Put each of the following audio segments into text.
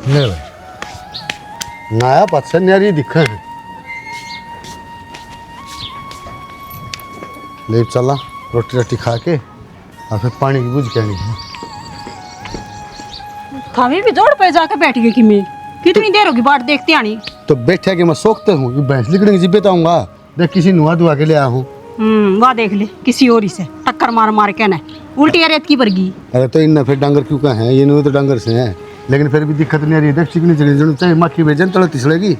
ले भाई नया पसंद यार ये दिखा है ले चला रोटी रोटी खा के और फिर पानी की बुझ के आनी है। थामी भी जोड़ पे जाके बैठ गई कि मैं कितनी देर होगी बाट देखते आनी। तो बैठा के मैं सोखते हूँ ये भैंस लिकड़ेंगे जिब्बे आऊँगा देख किसी नुआ दुआ के ले आया हूँ। वाह देख ले किसी और ही से टक्कर मार मार के ना उल्टी रेत की बरगी। अरे तो इन फिर डांगर क्यों का है ये नहीं तो डांगर से हैं लेकिन फिर भी दिक्कत नहीं आ रही है देख चिकनी चिकनी चाहे मक्खी भेजन तड़क तिसड़ेगी।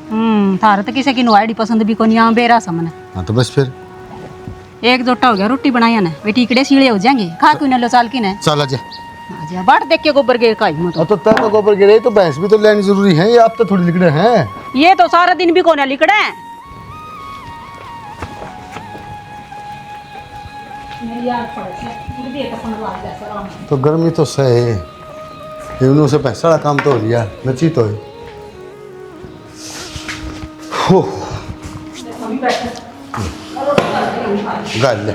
थारे तो किसी की नुआड़ी पसंद भी कोनी यहाँ बेरा समने। हाँ तो बस फिर एक जोटा हो गया रोटी बनाया ना वे टिकड़े सीढ़े हो जाएंगे खा क्यों न लो चाल की ना चल आजा आजा बाट देख के गोबर गिर का मत। तो तब तो गोबर गिरे तो भैंस भी तो लेनी जरूरी है ये आप तो थोड़ी लिकड़े हैं ये तो सारा दिन भी कोने लिकड़े तो गर्मी तो सहे इवनों से पैसा काम तो हो लिया नची तो है हो गाल ले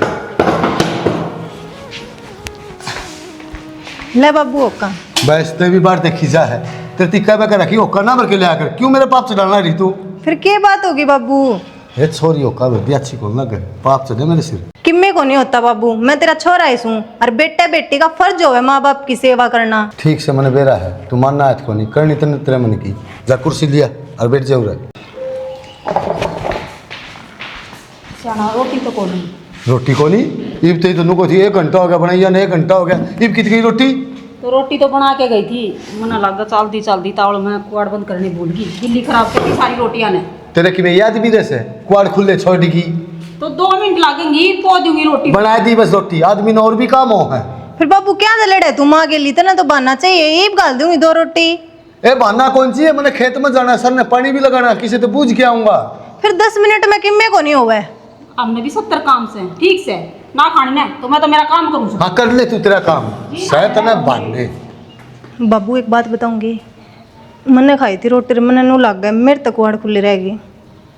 ले बाबू ओका बस ते भी बार देखी जा है तेरे तिक्का में कर रखी ओका ना भर के ले आकर क्यों मेरे पाप से डालना रही तू फिर क्या बात होगी बाबू ये छोरी ओका भी अच्छी को ना कर पाप से दे मेरे सिर किम्मे को नहीं होता बाबू मैं तेरा छोरा ही हूँ और बेटा बेटी का फर्ज हो है माँ बाप की सेवा करना। ठीक से मैंने बेरा है तू मानना है को नहीं करनी तने तेरे मन की जा कुर्सी लिया और बैठ जाओ रे रोटी तो कोनी रोटी को नहीं इब तो नुको थी 1 घंटा हो गया बनाई या 1 घंटा हो गया इब कितनी रोटी तो रोटी तो बना के गई थी मना लगा चलती चलती तावड़ में कुआड़ बंद करने भूल गई गिल्ली खराब कर दी सारी रोटियां ने। तेरे की मैं याद भी जैसे कुआड़ खुले छोड़ दी तो 2 मिनट लगेंगी पो दूंगी रोटी बना दी बस रोटी आदमी ने और भी काम हो है। फिर बाबू क्या लड़े तुम आगे ली ना तो बनना चाहिए ईब गाल दूंगी 2 रोटी। ए बहाना कौन सी है मैंने खेत में जाना सर ने पानी भी लगाना किसी तो पूछ के आऊंगा फिर 10 मिनट में किम्मे को नहीं हुआ है। हमने भी 70 काम से ठीक से ना खाने ने तो मैं तो मेरा काम करूँ। हाँ कर ले तू तेरा काम शायद ना बांधने। बाबू एक बात बताऊंगी मैंने खाई थी रोटी मैंने नू लग गया मेरे तक कुआड़ खुली रहेगी।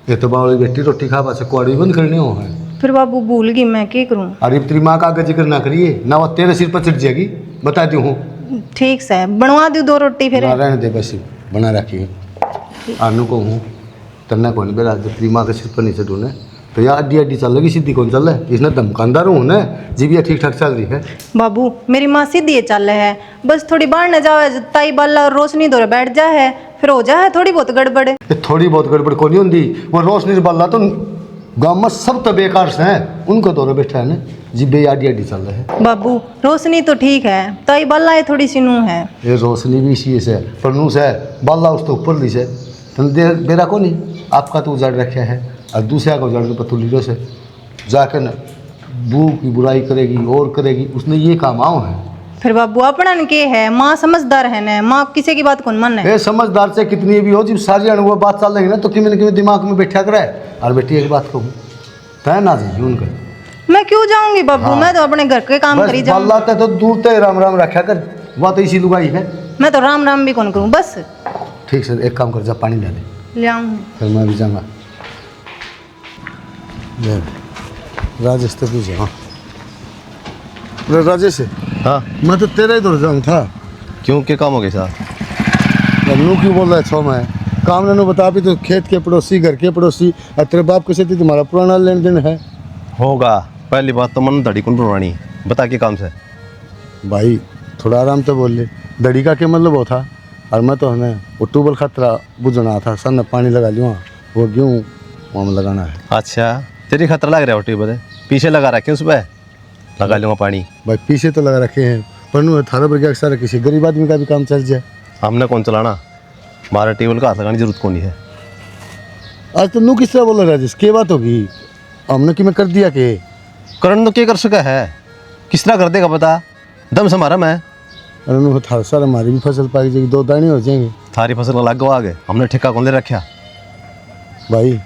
ये तो बावली बेटी रोटी खा पासे कुआड़ी बंद करनी हो है। फिर बाबू भूल गई मैं क्या करूँ। अरे तेरी माँ का आगे जिक्र ना करिए ना वो तेरे सिर पर चढ़ जाएगी बता दी हूँ। ठीक से बनवा दूँ 2 रोटी फिर रहने दे बस बना रखिए आनू को हूँ तन्ना को नहीं बेरा जब तेरी माँ के सिर पर नहीं चढ़ू ने तो यार अड्डी अड्डी चल रही सीधी कौन चल रहा है इसने धमकानदार हूँ ना जीविया ठीक ठाक चल रही है। बाबू मेरी माँ सीधी चल है बस थोड़ी बाहर न जाओ ताई बाला और रोशनी दौरे बैठ जा है फिर हो जा है थोड़ी बहुत गड़बड़। थोड़ी बहुत गड़बड़ को नहीं होती वो रोशनी बाला तो गाँव में सब तो बेकार से हैं उनको दौरे बैठा है ना जीबे अड्डी अड्डी चल रहा है। बाबू रोशनी तो ठीक है ताई बाला है थोड़ी सी नू है ये रोशनी भी इसी से पर नू से बाला उस तो ऊपर ली से तुम बेरा को नहीं आपका तो उजाड़ रखे है और दूसरा का उजाड़ के पतुलीरों से जाकर न बू की बुराई करेगी और करेगी उसने ये काम आओ है। फिर बाबू अपना के है माँ समझदार है ना माँ किसी की बात कौन मन है। ये समझदार से कितनी भी हो जब सारी अनुभव बात चल रही ना तो किमें न किमें दिमाग में बैठा करे और बेटी एक बात कहूँ तय ना जाइए उनका मैं क्यों जाऊंगी बाबू। हाँ। मैं तो अपने घर के काम करी जाऊँ तो दूर तय राम राम रखा कर वह तो इसी लुगाई है। मैं तो राम राम भी कौन करूँ बस। ठीक से एक काम कर जा पानी ले ले आऊँ फिर मैं भी जाऊँगा राजेश तो पूछे। हाँ राजेश हाँ मैं तो तेरा ही दौड़ जाऊँ था क्यों क्या काम हो गया साहब। अब नू क्यों बोल रहा है छो मैं काम ने बता भी तो खेत के पड़ोसी घर के पड़ोसी और तेरे बाप के साथ तुम्हारा पुराना लेन देन है। होगा पहली बात तो मन धड़ी कौन पुरानी बता के काम से भाई थोड़ा आराम से बोल ले दड़ी का क्या मतलब वो था और मैं तो हमें वो ट्यूबवेल खतरा बुझना था सर ने पानी लगा लिया वो क्यों वहाँ में लगाना है। अच्छा तेरी खतरा लग रहा है ट्यूबवेल पीछे लगा रखे उस पर लगा लूँगा पानी। भाई पीछे तो लगा रखे हैं पर नू थारा पर क्या सारा किसी गरीब आदमी का भी काम चल जाए। हमने कौन चलाना हमारा ट्यूबवेल का हाथ लगाने की जरूरत कौन है। आज तो नू किस तरह बोल रहा राजेश क्या बात होगी हमने कि मैं कर दिया कि करण तो क्या कर सका है किस तरह कर देगा बता दम से मारा मैं। अरे नू थारा सारा हमारी भी फसल पाई जाएगी 2 दाने हो जाएंगे थारी फसल अलग गवा गए हमने ठेका कौन ले रखा। भाई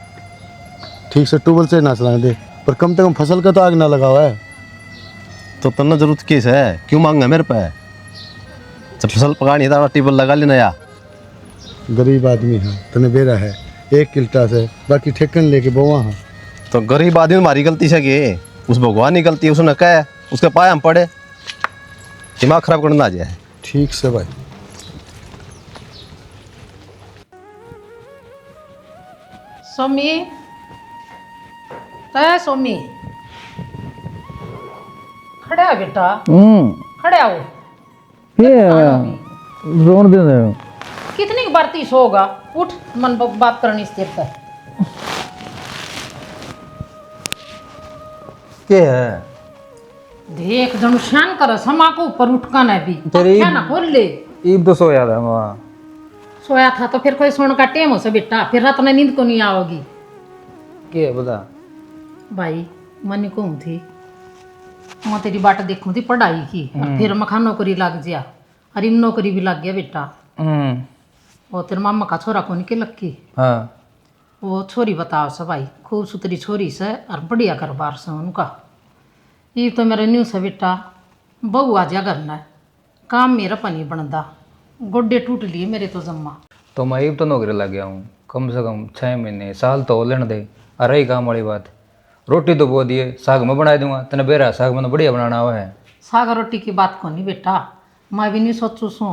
ठीक से ट्यूबवेल से ना चलाने दे पर कम से कम फसल का तो आग ना लगा हुआ है। तो तन्ना जरूरत किस है क्यों मांगा मेरे पे जब फसल पकानी है तो ट्यूबवेल लगा लेना या। गरीब आदमी है तने बेरा है 1 किल्टा से बाकी ठेकन लेके बोवा हाँ तो गरीब आदमी हमारी गलती से कि उस भगवान की गलती है उसने कहा उसके पाए हम पड़े दिमाग खराब करना आ जाए। ठीक से भाई सोमी है सोमी खड़ा है बेटा खड़ा हो रोन दे दे कितनी बारती सोगा उठ मन बात करनी इस देर तक के है देख धनुष्यान कर समा को ऊपर उठका ना भी तेरी- क्या ना बोल ले ईब तो सोया था वहाँ सोया था तो फिर कोई सोने का टेम हो से बेटा फिर रात में नींद को नहीं आओगी के है बता भाई मन को थी मैं तेरी बाट देखूं थी पढ़ाई की और फिर मखा नौकरी लग गया अरे नौकरी भी लग गया बेटा वो तेरे मामा का छोरा कौन के लक्की हाँ वो छोरी बताओ से भाई खूब सुतरी छोरी से और बढ़िया घर बार से उनका ये तो मेरा न्यू से बेटा बहू आ जा करना है काम मेरा पनी बनता गोड्डे टूट लिए मेरे तो जम्मा तो मैं ईब तो नौकरी लग गया हूँ कम से कम 6 महीने साल तो लेने दे अरे ही काम वाली बात रोटी तो बो दिए साग मैं बना दूंगा तेने बेरा साग मैंने बढ़िया बनाना हुआ है साग रोटी की बात को नहीं बेटा मैं भी नहीं सोचू सो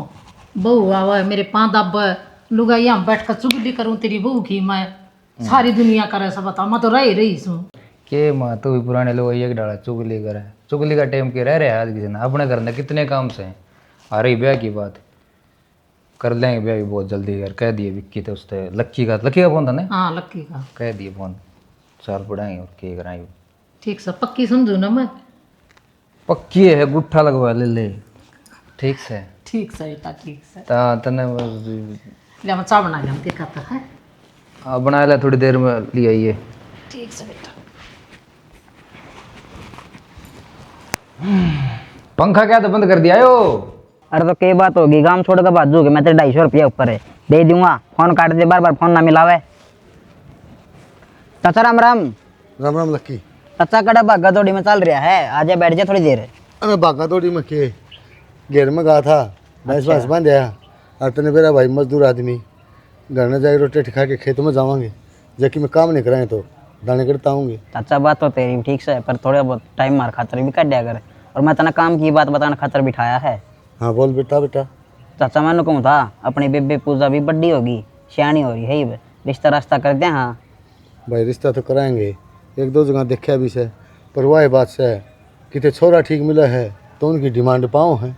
बहू आवा मेरे पाँव दब लुगा यहाँ बैठ कर चुगली करूँ तेरी बहू की मैं सारी दुनिया करे सब बता मैं तो रही सू के माँ तू भी पुराने लोग एक डाला चुगली करे चुगली का टाइम के रह रहे आज किसी ने अपने करने कितने काम से हैं आ रही ब्याह की बात कर लेंगे ब्याह भी बहुत जल्दी यार कह दिए विक्की तो उससे लक्की का फोन था ना हाँ लक्की का कह दिए फोन साल पढ़ाएंगे और के कराएंगे ठीक से पक्की समझू ना मैं पक्की है गुट्ठा लगवा ले ठीक से ठीक से बेटा ठीक से ता तने ले मैं चाय बना लिया देखा था है हाँ बना लिया थोड़ी देर में ले आइए ठीक से बेटा पंखा क्या तो बंद कर दिया यो अरे तो क्या बात होगी काम छोड़ कर बाजू के मैं तेरे 250 रुपया ऊपर है दे दूंगा फोन काट दे बार बार फोन ना मिलावे चाचा राम राम राम राम लक्की। चाचा कड़ा भागा दौड़ी में चल रहा है आजा बैठ जा थोड़ी देर अरे भागा दौड़ी में के घेर में गया था भैंस भैंस बांध आया और तेने मेरा भाई मजदूर आदमी घर में जाके रोटी खा के खेत में जावांगे जबकि मैं काम नहीं कराए तो दाने करता आऊँगी। चाचा बात तो तेरी भी ठीक से है, पर थोड़ा बहुत टाइम मार खातर भी कट दिया कर और मैं तना काम की बात बताना खातर बिठाया है। हाँ बोल बेटा बेटा। चाचा मैंने कहूँ था अपनी बेबे पूजा भी बड्डी होगी सियानी हो रही है ही रिश्ता रास्ता कर दें। हाँ भाई रिश्ता तो कराएंगे एक दो जगह देखा भी से पर वह बात से कितने छोरा ठीक मिला है तो उनकी डिमांड पाओ है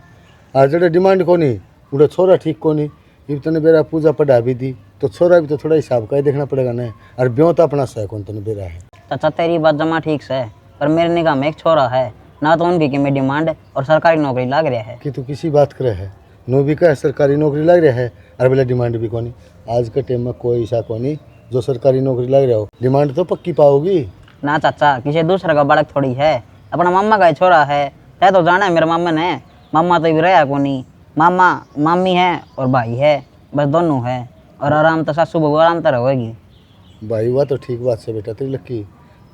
और जड़े डिमांड को नहीं उड़े छोरा ठीक को नहीं ये तने बेरा पूजा पढ़ा भी दी तो छोरा भी तो थोड़ा हिसाब का ही देखना पड़ेगा ना और ब्यों तो अपना सह कौन तने बेरा है। चाचा तेरी बात जमा ठीक से है, पर मेरे निगाह में एक छोरा है ना तो उनकी कि में डिमांड और सरकारी नौकरी लग रहा है कि तू किसी बात करे है नो भी का सरकारी नौकरी लग रहा है और बोला डिमांड भी को नहीं। आज के टाइम में कोई ऐसा को नहीं जो सरकारी नौकरी लग रहा हो डिमांड तो पक्की पाओगी ना। चाचा किसी दूसरे का बालक थोड़ी है अपना मामा का ही छोरा है तय तो जाना है मेरे मामा ने मामा तो भी रहा को नहीं मामा मामी है और भाई है बस दोनों है और आराम तो सासू बहू आराम तो रहेगी। भाई वह तो ठीक बात से बेटा तेरी लक्की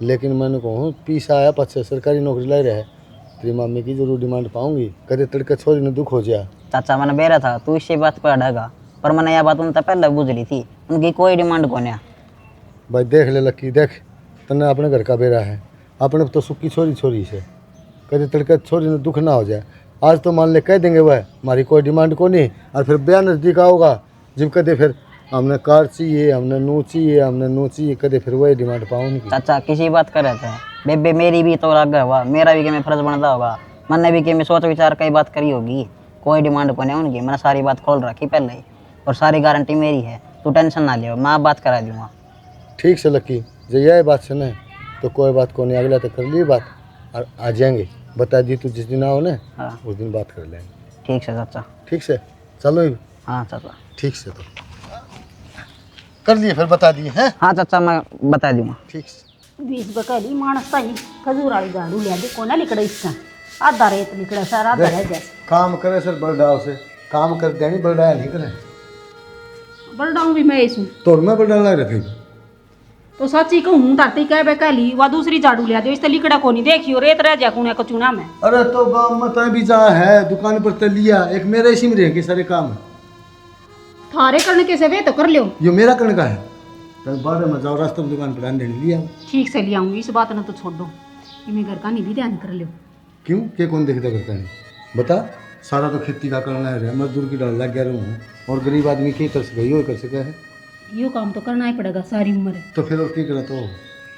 लेकिन मैंने कहूँ पीसा आया पद से सरकारी नौकरी लग रहा है तेरी मामी की जरूर डिमांड पाऊंगी कदे तड़के छोरी ने दुख हो जाए। चाचा मैंने बेरा था तू इसी बात पर अड़ेगा पर मैंने यह बात उनसे पहले बुझ ली थी उनकी कोई डिमांड को नहीं। भाई देख ले लक्की देख तने अपने घर का बेरा है अपने तो सुखी छोरी छोरी से कदे तड़के छोरी ने दुख ना हो जाए। आज तो मान ले कह देंगे वह हमारी कोई डिमांड को नहीं और फिर ब्याह नज़दीक आओगा जब कदे फिर हमने कार चाहिए हमने नू चाहिए कदे फिर वही डिमांड पाऊँ उनकी। चाचा किसी बात कर रहे थे बेबे मेरी भी तो आगे हुआ मेरा भी कि मैं फर्ज बनता होगा मैंने भी कि मैं सोच विचार कई बात करी होगी कोई डिमांड को नहीं उनकी मैंने सारी बात खोल रखी पहले ही और सारी गारंटी मेरी है तू टेंशन ना लियो मैं बात करा दूंगा। ठीक से लक्की जो यह बात सुने तो कोई बात को नहीं अगला तो कर ली बात और आ जाएंगे बता दी तू जिस दिन आओ ना हाँ उस दिन बात कर लेंगे। ठीक से चाचा। ठीक से चलो हाँ चाचा ठीक से तो कर लिए फिर बता दिए हैं। हाँ चाचा मैं बता दूंगा। ठीक से 20 बकली मानस ताई खजूर वाली झाड़ू लिया दे कोना लिकड़ा इसका आधा रेत लिकड़ा सारा आधा रह जाए काम करे सर बलडाव से काम कर देनी बलडाया नहीं करे बलडाऊं भी मैं इसमें तोर में बलडा लग रखी तो सच्ची कहूँ ताती कह बेकली वा दूसरी झाड़ू लिया दे इससे लिकड़ा को नहीं देखियो रेत रह जा कुने को चुना में। अरे तो मत भी जा है दुकान पर तो लिया एक मेरे इसी में रहेंगे सारे काम है थारे करने के से वे तो कर लियो ये मेरा करने का है तो बाद में जाओ रास्ते में दुकान पर ध्यान देने लिया ठीक से ले आऊंगी इस बात ना तो छोड़ दो ये मैं घर का नहीं भी ध्यान कर लियो। क्यों के कौन देखता करता नहीं बता सारा तो खेती का करना है मजदूर की डाल लग गया रहूँ और गरीब आदमी की कर सके यो कर सके है यो काम तो करना ही पड़ेगा सारी उम्र। तो फिर और की करा तो?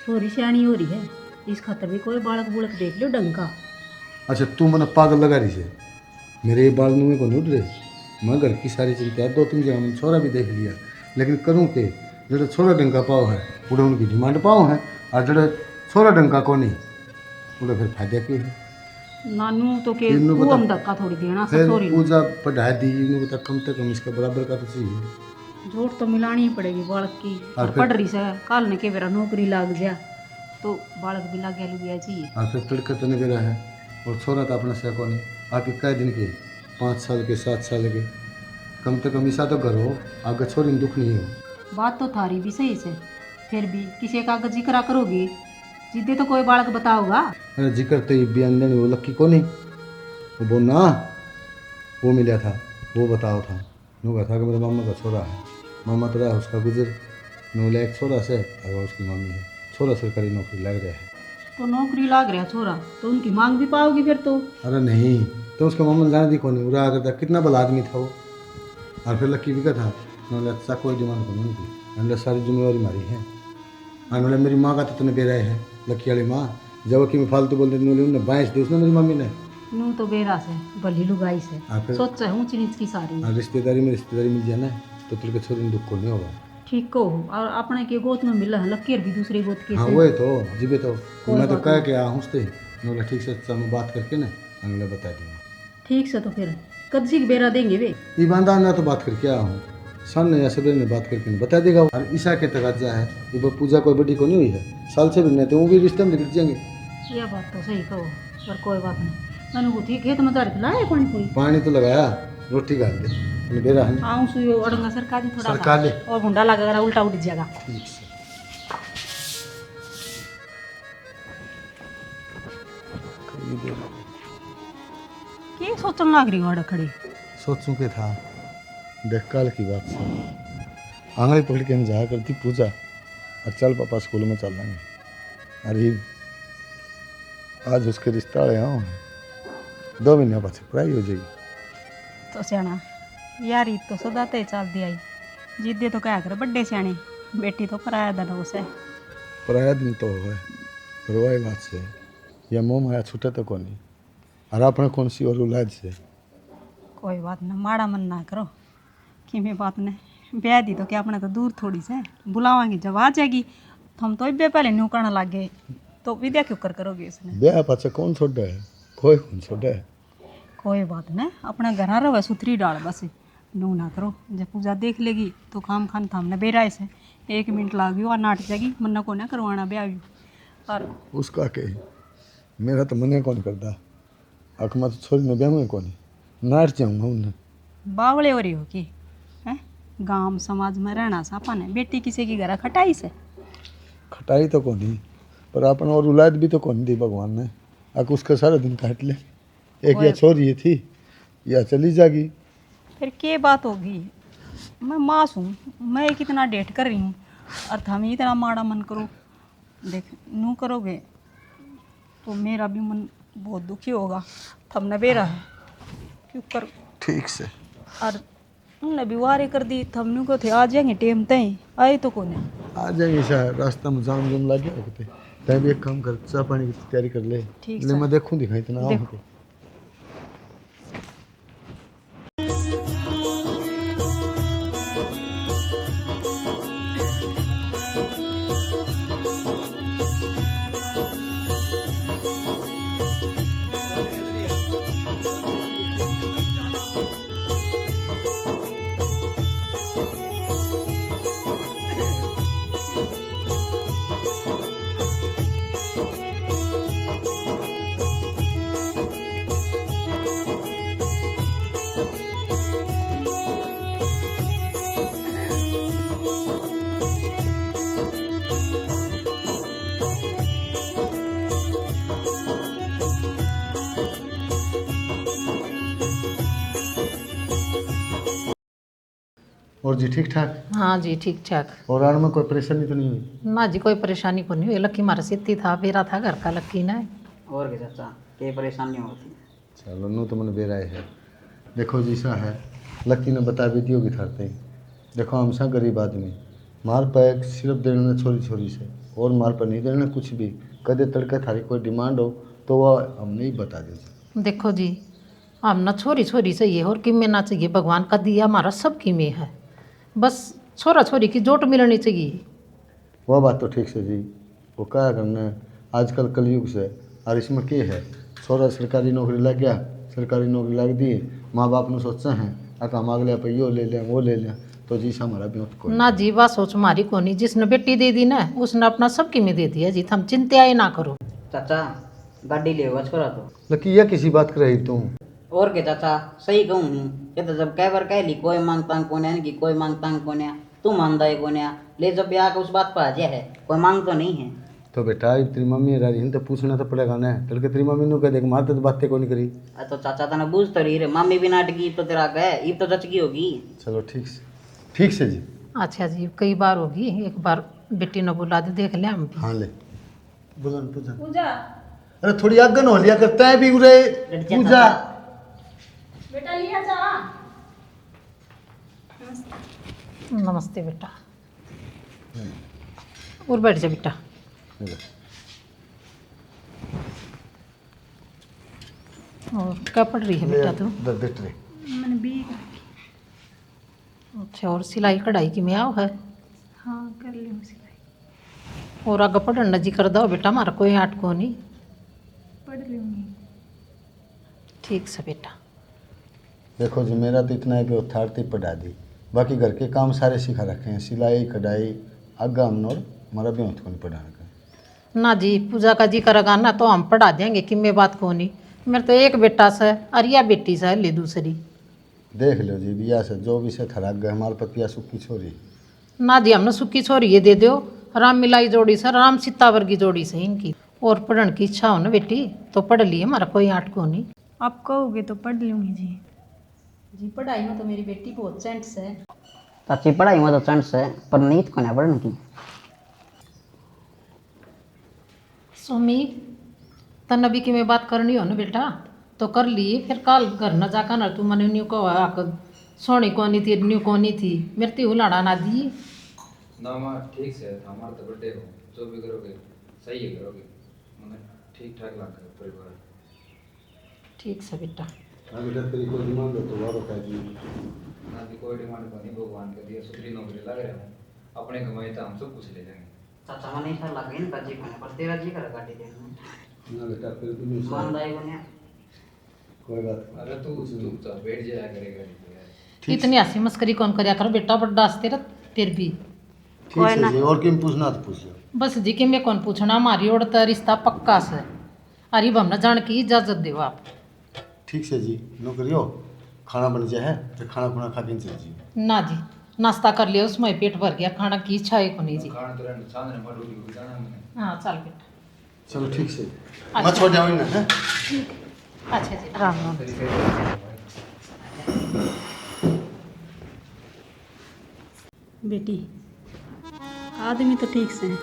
छोरी सियाणी हो रही है, इस खातर भी कोई बालक बुलक देख लो ढंग का। अच्छा तू मैंने पागल लगा रही से, मेरे ये बाल मुँह को नहीं उठ रहे। मैं घर की सारी चिंता है, 2-3 जगह मैंने छोरा भी देख लिया, लेकिन करूँ के जो छोरा ढंग का पाओ है उड़े उनकी डिमांड पाओ है, और जो छोरा ढंग का को नहीं उड़े फिर फायदा क्यों है? नानू तो के इन्हों तू बता- हम धक्का थोड़ी देना सब फिर छोरी। पूजा पढ़ा दी इन्हों बता कम से कम इसके बराबर का तो चाहिए। जोड़ तो मिलानी ही पड़ेगी बालक की। और और फिर- पढ़ रही से काल ने के बेरा नौकरी लाग जा तो बालक भी लाग गया चाहिए। और फिर लड़का तो नहीं बेरा है, और छोरा तो अपना से को नहीं। आप कै दिन के 5 साल के 7 साल के कम से कम ऐसा तो घर हो आगे छोरी में दुख नहीं हो। बात तो थारी भी सही से, फिर भी किसी का अगर जिक्र करोगे जिद्दे तो कोई बालक बताओगा। अरे जिक्र तो ये बयान देने वो लक्की को नहीं, वो बोलना वो मिला था वो बताओ था। नो कहा था कि मेरे मामा का छोरा है, मामा तो रहा उसका गुजर, नो लायक छोरा से और उसकी मम्मी है, छोरा सरकारी नौकरी लग रहा है। तो नौकरी लाग रहा छोरा तो उनकी मांग भी पाओगी फिर तो। अरे नहीं तो उसके मामा ने जाने दी कौन नहीं, उड़ा करता कितना बड़ा आदमी था वो। और फिर लक्की भी का था नोले अच्छा कोई डिमांड को नहीं थी, नोले सारी जिम्मेवारी मारी है। और नोले मेरी माँ का तो तूने बेरा है लक्की वाली माँ, जब कि मैं फालतू बोल देती नोले उन्हें बाइस दी उसने मेरी मम्मी ने। नू तो बेरा से भली लुगाई से और फिर सोचा है ऊंच नीच की सारी। और रिश्तेदारी में रिश्तेदारी मिल जाए ना तो तेरे के छोरी में दुख को नहीं होगा। ठीक को और अपने के गोद में मिला है लकीर भी दूसरी गोद के हाँ से। वही तो जीबे तो कोई मैं तो बात कह नहीं। के आऊँ उससे नोले ठीक से सब में बात करके ना अगले बता दूँगा। ठीक से तो फिर कदसी की बेरा देंगे वे। ईमानदार ना तो बात करके आया हूँ, सामने या सवेरे में बात करके नहीं बता देगा। और ईसा के तकाजा है ये वो पूजा कोई बड़ी को नहीं हुई है, साल से भी नहीं तो वो भी रिश्ते में गिर जाएंगे। यह बात तो सही कहो, पर कोई बात नहीं। मैंने को ठीक खेत में जा रही लाए पानी पूरी पानी तो लगाया, रोटी गाल दे मैंने बेरा है आऊँ सुई अड़ंगा सरकार दी थोड़ा सरकार ले। और गुंडा लगा उल्टा उठ जाएगा। ठीक से के सोचने लग रही हो खड़ी। सोचूं के था देख कल की बात से आंगली पकड़ के हम जाया करती पूजा, और चल पापा स्कूल में चल लेंगे। अरे आज उसके रिश्ता आए हाँ 2 महीने बाद पढ़ाई हो जाएगी। तो सियाना यार तो सदा ते चल दिया जिद्दे तो क्या करे बड्डे सियाने, बेटी तो पराया दन उसे। पराया दिन तो है परवाही बात से या मोह माया छूटे तो कौन और अपने कौन सी और औलाद से। कोई बात ना माड़ा मन ना करो कि मैं बात ने ब्याह दी तो क्या अपने तो दूर थोड़ी से बुलावांगी जब आ जाएगी तो हम तो इब्बे पहले न्यू करने लग गए तो विद्या क्यों करोगे इसने। ब्याह पाछे कौन छोड़ा है, कोई कौन छोड़ा है। कोई बात नहीं अपना घर रहो सुथरी डाल बस नू ना करो, जब पूजा देख लेगी तो काम खान थामने बेराए से 1 मिनट लागी और नाट जाएगी मन्ना को ना करवाना ब्याह भी। और उसका के मेरा तो मन कौन करता अकमा तो छोरी ने ब्याह में कौन नाट जाऊँगा उन्हें। बावले हो रही हो कि हैं गांव समाज में रहना सापा ने बेटी किसी की घर खटाई से। खटाई तो कौन पर अपन और औलाद भी तो कौन दी भगवान ने, अक उसका सारा दिन काट ले। एक या छोरी थी या चली जागी। फिर के बात होगी, मैं मास हूँ, मैं कितना डेट कर रही हूँ और तुम इतना माड़ा मन करो। देख नू करोगे तो मेरा भी मन बहुत दुखी होगा, थमने बेरा है क्यों कर। ठीक से और उनने भी वारे कर दी थमनू को थे आ जाएंगे टेम तय आए तो कौन है। आ जाएंगे शायद रास्ता में जाम जुम लग गया होते तय भी एक काम कर चाय पानी की तैयारी कर ले। ठीक ले है। मैं देखूँ दिखाई इतना आओ देखो। तो। और जी ठीक ठाक, हाँ जी ठीक ठाक। और आड़ में कोई परेशानी तो नहीं हुई। ना जी कोई परेशानी को नहीं हुई, लक्की मारा सिद्धि था बेरा था घर का लक्की ना। और क्या चाचा के परेशानी होती। चलो नू तो मैंने बेराए है। देखो जी सा है लक्की ने बता भी दी होगी थारते देखो हम सा गरीब आदमी मार पर सिर्फ देना छोरी छोरी से, और मार पर नहीं देना कुछ भी। कदे तड़के थारी कोई डिमांड हो तो वह हम नहीं बता देते। देखो जी, हम ना छोरी छोरी चाहिए और किमे ना चाहिए, भगवान का दिया हमारा सब किमे है, बस छोरा छोरी की जोट मिलनी चाहिए। वह बात तो ठीक से जी, वो क्या करना है, आजकल कलयुग से। और इसमें क्या है, छोरा सरकारी नौकरी लग गया, सरकारी नौकरी लग दी, माँ बाप ने सोचा है अका हम अगले पे यो ले लें वो ले लें, तो जी से हमारा भी को ना जी, बात सोच मारी को नहीं, जिसने बेटी दे दी ना उसने अपना सब किमे दे दिया जी, हम चिंता ही ना करो। चाचा गाड़ी ले होगा छोरा तो। लकी यह किसी बात कर रही तुम? और के चाचा सही कहूँ नहीं, ये तो जब कह बार कह ली कोई मांग तांग कोने की, कोई मांग तांग कोने, तू मानदा है कोने, ले जब ब्याह का उस बात पर आ जाए है, कोई मांग तो नहीं है। तो बेटा तेरी मम्मी रही तो पूछना तो पड़ेगा ना, तड़के तेरी मम्मी ने कह देगा मारते तो बातें कौन करी। तो चाचा तना बूझ तो रही रे, मम्मी भी नाटकी तो तेरा कह ईब तो जचकी होगी। चलो ठीक से जी। अच्छा जी, कई बार होगी, एक बार बेटी ने बुला दे देख ले हम भी। हाँ ले बुला पूजा। अरे थोड़ी आगन हो लिया करता है भी उरे पूजा। बेटा लिया जा। नमस्ते बेटा, और बैठ जा बेटा। और क्या पढ़ रही है बेटा तू? बैठ रे। मैंने भी। अच्छा, और सिलाई कढ़ाई की में आओ है? हाँ कर ली सिलाई। और आगे पढ़ना जी कर दो बेटा, हमारा कोई आट को नहीं। पढ़ लूँगी। ठीक से बेटा। देखो जी, मेरा तो इतना है कि अथॉरिटी पढ़ा दी, बाकी घर के काम सारे सिखा रखे हैं, सिलाई कढ़ाई आगा हमने, और हमारा भी को नहीं पढ़ाने का। ना जी, पूजा का जी करेगा ना तो हम पढ़ा देंगे, कि मैं बात को नहीं। मेरे तो एक बेटा से और या बेटी से ले दूसरी। देख लो जी, बिया से जो भी से थराक गए, हमारे पतिया सुखी छोरी। ना जी, हमने सुखी छोरी ये दे दो, राम मिलाई जोड़ी से, राम सीता वर्गी जोड़ी से इनकी। और पढ़ने की इच्छा हो ना बेटी तो पढ़ लिए, हमारा कोई आट को नहीं। आप कहोगे तो पढ़ लूँगी जी। जी पढ़ाई में तो मेरी बेटी बहुत सेंस है। चाची पढ़ाई में तो चांस है, पर नीत को ना पढ़ने की। सोमी, तन अभी की मैं बात करनी हो ना बेटा तो कर लिए, फिर कल घर न जाकर ना तू मैंने न्यू को सोनी कोनी थी, न्यू कोनी थी, मेरे ती उलाड़ा ना दी ना माँ ठीक से हमारा तो बर्थडे हो, जो भी करोगे सही है करोगे, मतलब ठीक ठाक लग गया परिवार। ठीक से बेटा। हाँ बेटा, तेरी कोई डिमांड हो तो वारो कह दी। ना भी कोई डिमांड को नहीं, भगवान के दिया सुधरी नौकरी लग रहे हैं, अपने कमाई तो हम सब कुछ ले जाएंगे। चाचा मैंने ऐसा लगा इनका जी कोने, पर तेरा जी करा गाड़ी देखना। ना बेटा फिर भी मानदा है कोने। कोई बात अरे तू चुपचाप बैठ जाया करेगा। इतनी हंसी मस्करी कौन करया कर बेटा, बड्डा हंसते रह तेरे भी। ठीक है जी, और किम पूछना तो पूछ लो। बस जी कि मैं कौन पूछना, हमारी ओर तो रिश्ता पक्का से, अरे हमने जान की इजाजत दो आप। ठीक से जी, नौकरी हो खाना बन जाए तो खाना खुना खा के चल जी। ना जी, नाश्ता कर लिया उसमें पेट भर गया, खाना की इच्छा है को नहीं जी। खाना तो रहने छान रे मडू की जाना मैंने। हाँ चल बेटा। चलो ठीक से, अच्छा। मत छोड़ जाओ ना। हैं? अच्छा जी, राम राम। बेटी आदमी तो ठीक से है,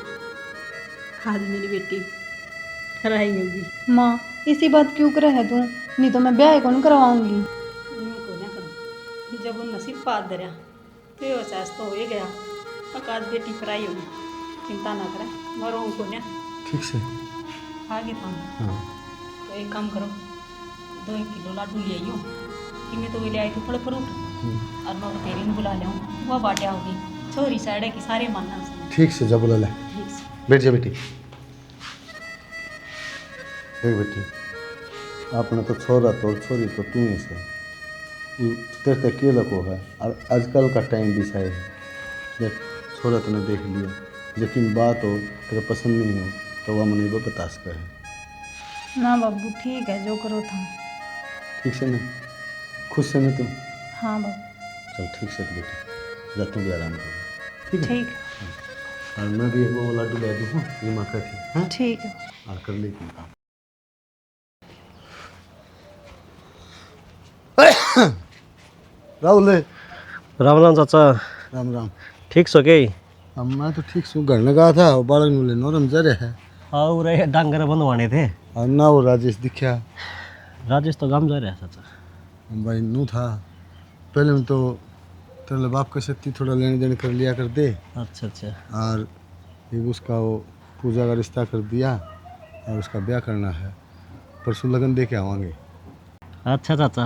आज मेरी बेटी कराई होगी। माँ इसी बात क्यों करे है तू, नहीं तो मैं ब्याह कौन करवाऊंगी। यूँ को ना करो, जब उन नसीब पात दरिया तो ये एहसास तो हो ही गया, आज बेटी कराई होगी, चिंता ना करें, मरो उनको ना ठीक से। आगे तो हाँ तो एक काम करो, 2 किलो लाडू ले आइयो, कि मैं तो ले आई थी फल फ्रूट, और मैं तेरी ने बुला लिया वह बाटिया होगी, छोरी साइड की सारे मानना उसने। ठीक से, जब बोला ले, ठीक से। बैठ जा बेटी। देख बेटी, आपने तो छोरा तो छोरी तो तू ही से, तेरे तक के लको है, और आजकल का टाइम भी सही है। देख छोरा तूने देख लिया, लेकिन बात हो तेरे पसंद नहीं हो तो वह मनी वो बतास कर है ना बाबू ठीक है, जो करो था। ठीक से नहीं, खुश से नहीं तुम? हाँ बाबू चल ठीक से बेटी, जा तू भी आराम कर, ठीक है? ठीक है। और मैं भी वो लाडू ले दूँ ये माँ कहती है, ठीक है। और कर ले तुम काम। राहुल राम राम चाचा। राम राम। ठीक सो के? अब मैं तो ठीक हूँ, घर लगा था और बालक नु ले नरम जरे है। हाँ रे डांगर बंधवाने थे। और ना वो राजेश दिखा। राजेश तो गाँव जा रहा है चाचा। भाई नू था पहले में तो तेरे बाप का शक्ति थोड़ा लेने देने कर लिया कर दे। अच्छा अच्छा। और एक उसका वो पूजा का रिश्ता कर दिया और उसका ब्याह करना है। परसों लगन दे के आवांगे। अच्छा चाचा,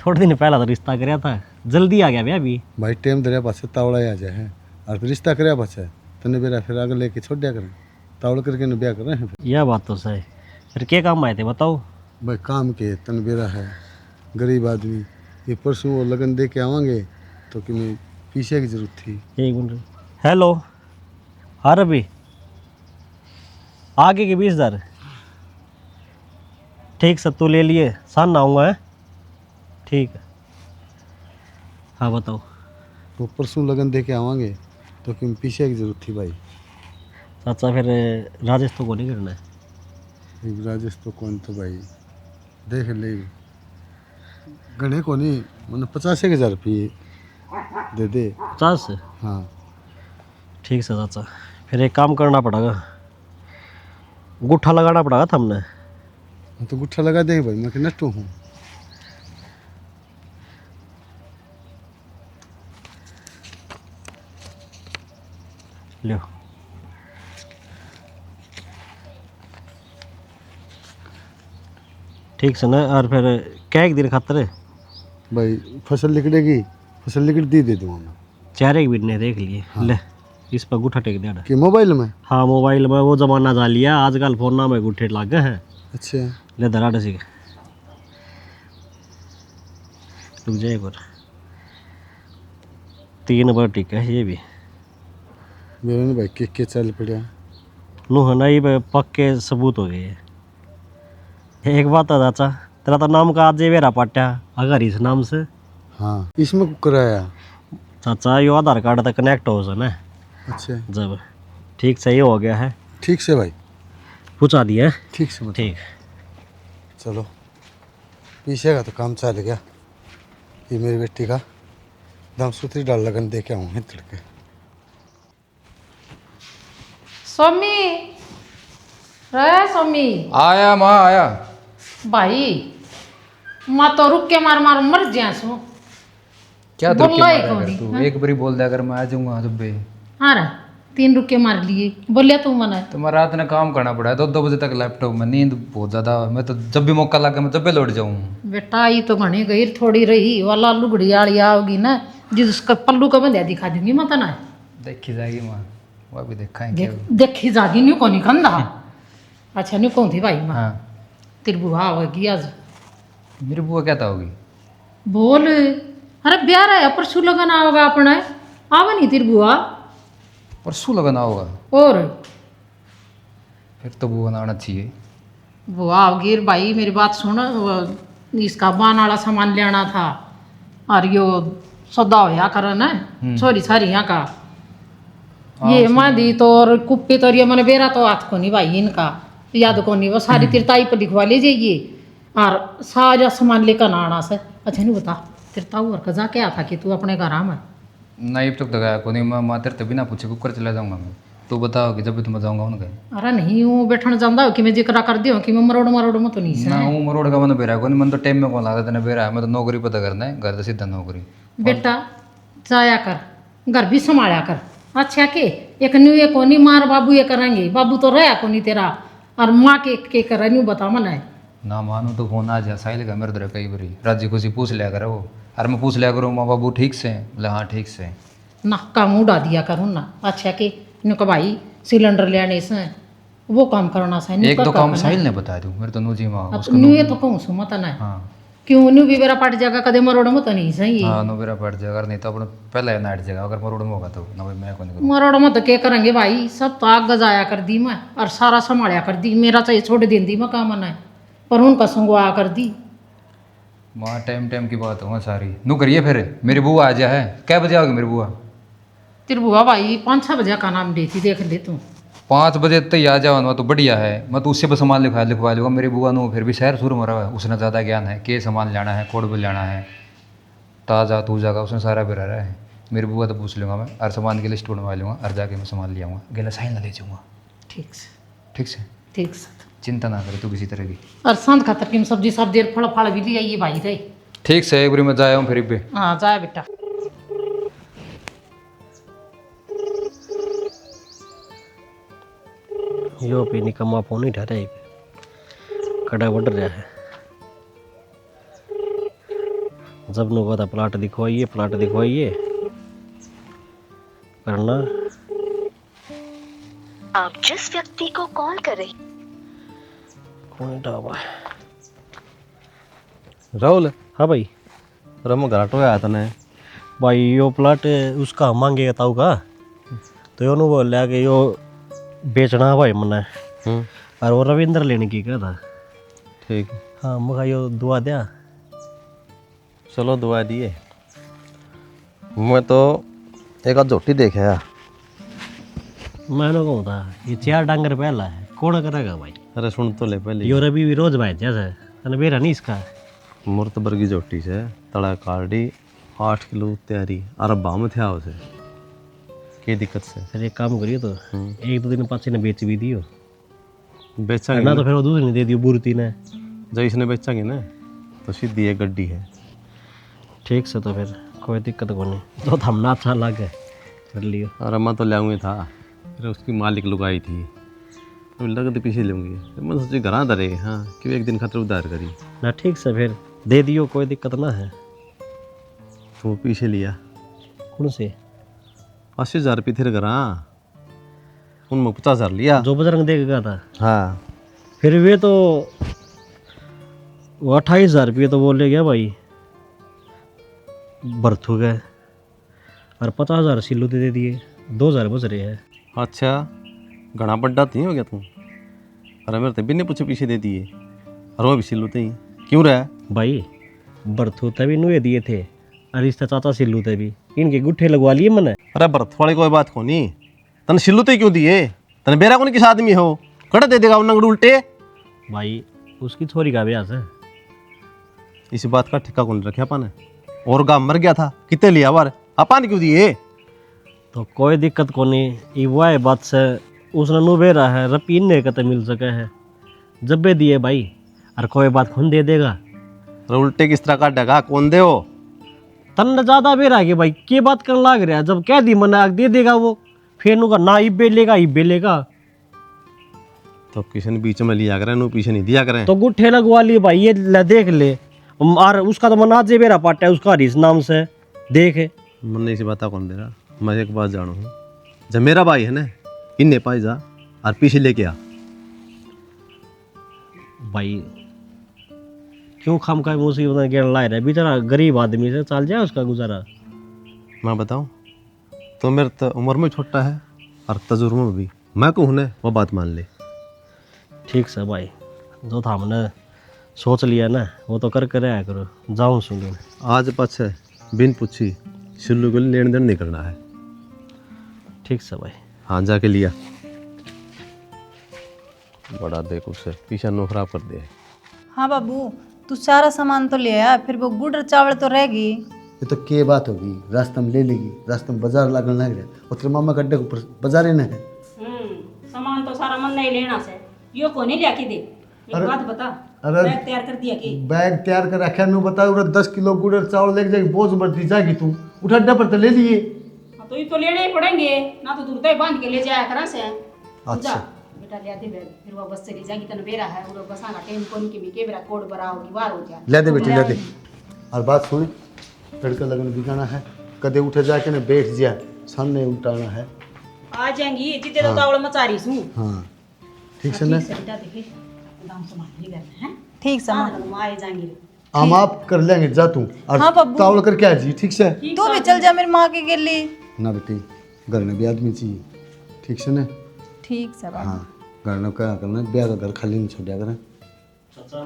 थोड़े दिन पहला तो रिश्ता कराया था, जल्दी आ गया भैया अभी। भाई टाइम दरिया पास तावड़ा आ जाए है और फिर रिश्ता कराया पास है तने बेरा फिर आगे लेके छोड़ दिया करें, तावड़ करके न ब्याह कर रहे हैं। फिर यह बात तो सही। फिर क्या काम आए थे बताओ। भाई काम के तन बेरा है, गरीब आदमी। ये परसों वो लगन दे के आवांगे तो कि मैं पीछे की जरूरत थी। एक मिनट। हेलो, हाँ रवि, आगे के 20,000 ठीक सर, तू ले लिए, शान आऊँगा है। ठीक है, हाँ बताओ। वो परसों लगन दे के आवांगे तो कि पीछे की जरूरत थी भाई। चाचा फिर राजेश तो को नहीं करना है। एक राजेश तो कौन तो भाई देख ले गणे को नहीं, मैंने 50,000 रुपये दे दे। 50? हाँ ठीक है चाचा, फिर एक काम करना पड़ेगा, गुट्ठा लगाना पड़ेगा था हमने। तो गुट्ठा लगा देंगे भाई, मैं कि नट्टू हूँ। लो, ठीक से ना। और फिर क्या एक दिन खातर भाई फसल निकलेगी, फसल निकल दी दे दूँगा मैं। चार एक दिन ने देख लिए। ले, इस पर गुट्ठा टेक देना। कि मोबाइल में? हाँ मोबाइल में, वो जमाना जा लिया, आजकल फोन में गुट्ठे लग गए हैं। अच्छा ले धरा डसी रुक जाए एक बार। 3 बार टिक है ये भी। मेरे ने भाई के चल पड़ा। नू है ना, ये पक्के सबूत हो गए। एक बात है चाचा, तेरा तो नाम का आज ये मेरा पाट्या अगर इस नाम से। हाँ इसमें कराया। चाचा यो आधार कार्ड तक कनेक्ट हो सा ना। अच्छा जब ठीक सही हो गया है। ठीक से भाई, पूछा दिया है। ठीक से मतलब। ठीक। चलो पीछे का तो काम चल गया। ये मेरी बेटी का दमसूत्री डाल लगन दे के आऊँ है तड़के। स्वामी, रे स्वामी। आया माँ आया। भाई माँ तो रुक के मार मार मर जाए सो। क्या तो बोला ही मारा कौन कर ही, तू, हाँ? एक बारी बोल दिया कर, मैं आ जाऊंगा जब भी। हाँ रे, 3 रुके मार लिए, बोलिया तू मना। तो मैं रात ने काम करना पड़ा है, 2 बजे तक लैपटॉप में, नींद बहुत ज़्यादा। मैं तो जब भी मौका लगा मैं जब भी लौट जाऊँ। बेटा ये तो घनी गई थोड़ी रही, वाला लुगड़ी वाली आओगी ना जिसका पल्लू का बंदिया दिखा दूंगी मत ना। देखी जाएगी माँ, वो अभी देखा है क्या। देखी जागी न्यू को नहीं खंदा। अच्छा न्यू कौन थी भाई माँ? हाँ, तेरी बुआ होगी आज। मेरी बुआ क्या था होगी। बोल, अरे ब्याह रहा है, परसों लगन आओगा अपना। आवा नहीं तेरी बुआ? परसों लगना होगा। और फिर तो बुआ आना चाहिए। बुआ आओगी भाई, मेरी बात सुन। वो इसका बान वाला सामान लेना था और यो सौदा होया करना है छोरी सारियाँ का। ये मादी तो और कुप्पी तो ये मैंने बेरा तो हाथ को नहीं भाई इनका याद को नहीं। वो सारी तिरताई पर लिखवा लीजिए ये और सारा सामान लेकर आना से। अच्छा नहीं बता, तिरताऊ और कजा क्या था कि तू अपने घर आ? मैं नहीं अब तक तो गया को नहीं, मैं माँ तेरे बिना पूछे कुकर चला जाऊंगा मैं। तू बताओ कि जब भी तुम जाऊंगा उनके। अरे नहीं हूँ बैठना चाहता हूँ कि मैं जिक्र कर दियो कि मैं मरोड़ मरोड़ में तो नहीं से। ना हूँ मरोड़ का मन बेरा को नहीं, मन तो टाइम में कौन लाता तेने बेरा है। मैं तो नौकरी पता करना है, घर से सीधा नौकरी। बेटा जाया कर, घर भी संभाला कर। अच्छा के एक न्यू ये कोनी मार बाबू ये करेंगे, बाबू तो रहा कोनी तेरा और माँ के कर न्यू बता मन है। ना मानो तो फोन आ जा साहिल का मेरे तरह कई बारी राजी खुशी पूछ लिया करे वो। और मैं पूछ लिया करूँ माँ बाबू ठीक से? बोले हाँ ठीक से। नक्का मुँह उड़ा दिया करूँ ना। अच्छा के न्यू का भाई सिलेंडर लेने से वो काम करना से एक दो काम साहिल ने बता दूँ मेरे तो नूजी माँ उसको। न्यू ये तो कहूँ सो मत ना। हाँ क्यों न्यू भी मेरा पट जाएगा कदे मरोड़ में तो नहीं सही। हाँ नो बेरा पड़ जाएगा, नहीं तो अपने पहले नाइट जाएगा अगर मरोड़ में होगा तो ना भाई मैं को नहीं करूँ। मरोड़ में तो क्या करेंगे भाई, सब तो आग गजाया कर दी मैं और सारा संभाला कर दी। मेरा चाहिए छोड़ दी मैं काम है पर उनका संगवा कर दी। माँ टाइम की बात हो सारी नू करिए। फिर मेरी बुआ आ जा है, क्या बजे आओगी मेरी बुआ? तेरी बुआ भाई 5-6 बजे का नाम दी थी, देख ले तू। 5 बजे तक ही आ जाओ तो बढ़िया है। मैं तो उससे भी सामान लिखवा लूँगा। मेरी बुआ नो फिर भी शहर शुरू मरा हुआ है, उसने ज़्यादा ज्ञान है के सामान लेना है, कोड बिल लेना है, ताज़ा तू जागा उसने सारा भी रहा है। मेरी बुआ तो पूछ लूँगा मैं और सामान की लिस्ट बनवा लूँगा और जाके मैं सामान ले आऊँगा। गला साइन ले जाऊँगा। ठीक से ठीक से, ठीक से। चिंता ना करे तू किसी तरह की। और संत खातर की सब्जी सब देर फल फल भी ले आइए भाई रे। ठीक से एक बारी मैं जाया हूँ फिर भी। हाँ जाए बेटा। यो भी निकम्मा फोन ही ठहरे कड़ा बढ़ रहा है। जब नु कहता प्लाट दिखवाइए करना। आप जिस व्यक्ति को कॉल करें कौन डाबा। राहुल हाँ भाई। रमो घराटो आया तने भाई यो प्लाट उसका मांगेगा ताऊ का, तो यो बोल लिया कि यो बेचना है भाई मने। और वो रविंद्र लेने की कहा था। ठीक। हाँ मगा यो दुआ दिया। चलो दुआ दिए। मैं तो एक आध झोटी देखे है। मैंने कहूँ था ये 4 डांगर पहला है, कौन करेगा भाई। अरे सुन तो ले पहले। यो रवि भी रोज भाई जैसे तने बेरा नहीं इसका। मुर्तबर की झोटी से तड़ा काटी 8 किलो तैयारी और बाम थे उसे की दिक्कत से। फिर एक काम करिए तो 1-2 दिन पाछे ने बेच भी दियो बेचेंगे ना, तो फिर वो दूसरी ने दे दियो बुरती ने। जब इसने बेचेंगे ना तो सीधी एक गड्डी है। ठीक से तो फिर कोई दिक्कत को नहीं, तो हमना अच्छा लगे कर लियो। और अम्मा तो ले था, फिर उसकी मालिक लुगाई थी तो लगती पीछे लूँगी। मैं सोची घर धरे हाँ क्यों एक दिन खातर उधार करी ना। ठीक से फिर दे दियो, कोई दिक्कत ना है। तो वो पीछे लिया। कौन से 80,000 रुपये थे घर, उनमें 50,000 लिया जो बजरंग देगा था। हाँ। फिर वे तो 28,000 रुपये तो वो ले गया भाई बर्थू गए, और 50,000 सिल्लू दे दिए, 2,000 बच रहे हैं। अच्छा घना बड्डा तो नहीं हो गया तू। अरे मेरे तो बिना पूछे पीछे दे दिए, और वो भी सिलूते ही क्यों रहा भाई। बर्थू तभी नुए दिए थे, और इसका चाचा सिल्लू थे भी, इनके गुट्ठे लगवा लिए मैंने। अरे बर्थ वाले कोई बात को नहीं, तन सिलूते क्यों दिए। तन बेरा कौन किस आदमी हो कड़ा दे देगा उन्हें उल्टे। भाई उसकी छोरी का ब्याह है। इस बात का ठिका कौन रखे अपन ने, और गाँव मर गया था कितने लिया बार अपन क्यों दिए। तो कोई दिक्कत को नहीं, ये वह बात से उसने नुबेरा है रपीन ने कत मिल सके है जब भी दिए भाई, और कोई बात खुन दे देगा। अरे उल्टे किस तरह का डगा कौन दे हो। तन ज्यादा बेरा के भाई के बात करने लग रहा है, जब कह दी मना दे देगा वो, फिर नुका ना इब्बे लेगा। तो किसी ने बीच में लिया करें, पीछे नहीं दिया करें। तो गुट्ठे लगवा लिए भाई, ये ले देख ले। और उसका तो मना जे बेरा पाटा है उसका इस नाम से देख। मन इसे बता कौन दे रहा। मैं एक बात जानू हूँ, जब मेरा भाई है ना इन्हें पाई जा और पीछे लेके आ। भाई क्यों खाम का मुसीबत गिर ला रहा है, बेचारा गरीब आदमी से चल जाए उसका गुजारा। मैं बताऊं तो मेरे तो उम्र में छोटा है और तजुर्बे में भी, मैं कहूँ ना वो बात मान ले। ठीक से भाई, जो था हमने सोच लिया ना वो तो कर कर आया करो। जाऊँ सुन आज पाछे बिन पूछी सिल्लू को लेन देन नहीं करना है। ठीक से भाई। हाँ जाके लिया। बड़ा बेवकूफ है, पीछा नो खराब कर दे। हाँ बाबू तू सारा सामान तो ले आया, फिर वो गुड़ और चावल तो रहेगी। ये तो के बात होगी, रास्ते में ले लेगी, रास्ते में बाजार लगने लग रहा है। और तेरे मामा गड्ढे के ऊपर बाजार ही ना है। सामान तो सारा मन नहीं लेना से, यो को नहीं लिया के दे। एक बात बता, अरे बैग तैयार कर दिया कि बैग तैयार कर रखा है, बता 10 किलो गुड़ और चावल लेके जाएगी, बोझ बढ़ती जाएगी तू। उठा अड्डा पर तो ले लिए। तो ये तो लेने ही पड़ेंगे ना, तो दूर बांध के ले जाया करा से। अच्छा बेटा ले दे बैग, फिर वो बस चली जाएगी। तन बेरा है वो बसाना टाइम कोन की के बेरा कोड बरा होगी बार हो जाए। ले दे बेटी ले दे। और बात सुन, लड़का लगन बिगाना है, कदे उठे जाके ना बैठ जा, सामने उल्टाना है। आ जाएंगी जितने तो तावड़ मचा रही हूं। हाँ ठीक से ना। बेटा देखे दाम संभाल नहीं करना है। ठीक सामान हम आए जाएंगे। हम आप कर लेंगे, जा तू। और हाँ बाबू। चावल करके आ जी। ठीक से तू भी चल जा मेरी माँ के गिल्ली। ना बेटी, घर में भी आदमी चाहिए। ठीक से ना। ठीक से बाबू। हाँ घर में क्या करना, ब्याह का घर खाली नहीं छोड़ा करें। चाचा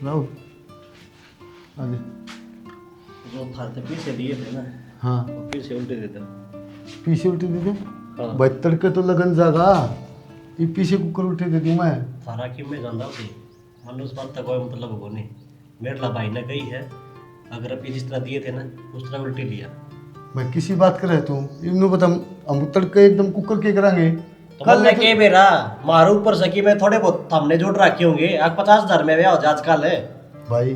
लाओ आगे। जो था पीछे दिए थे ना, हाँ पीछे उल्टे देते। पीछे उल्टे दे दे। हाँ। भाई तड़के तो लगन जागा, ये पीछे कुकर उल्टे दे दूँ मैं। सारा क्यों मैं जानता हूँ मन उस बात तक कोई मतलब को नहीं। मेरे ला भाई ने गई है, अगर अभी जिस तरह दिए थे ना उस तरह उल्टी लिया। मैं किसी बात कर रहे तू इन्हों बता, हम तड़के एकदम कुकर के करांगे। तो मैंने के बेरा मारू ऊपर सकी में थोड़े बहुत हमने जोड़ रखे होंगे। आग 50,000 में ब्याह हो जाए आजकल है भाई,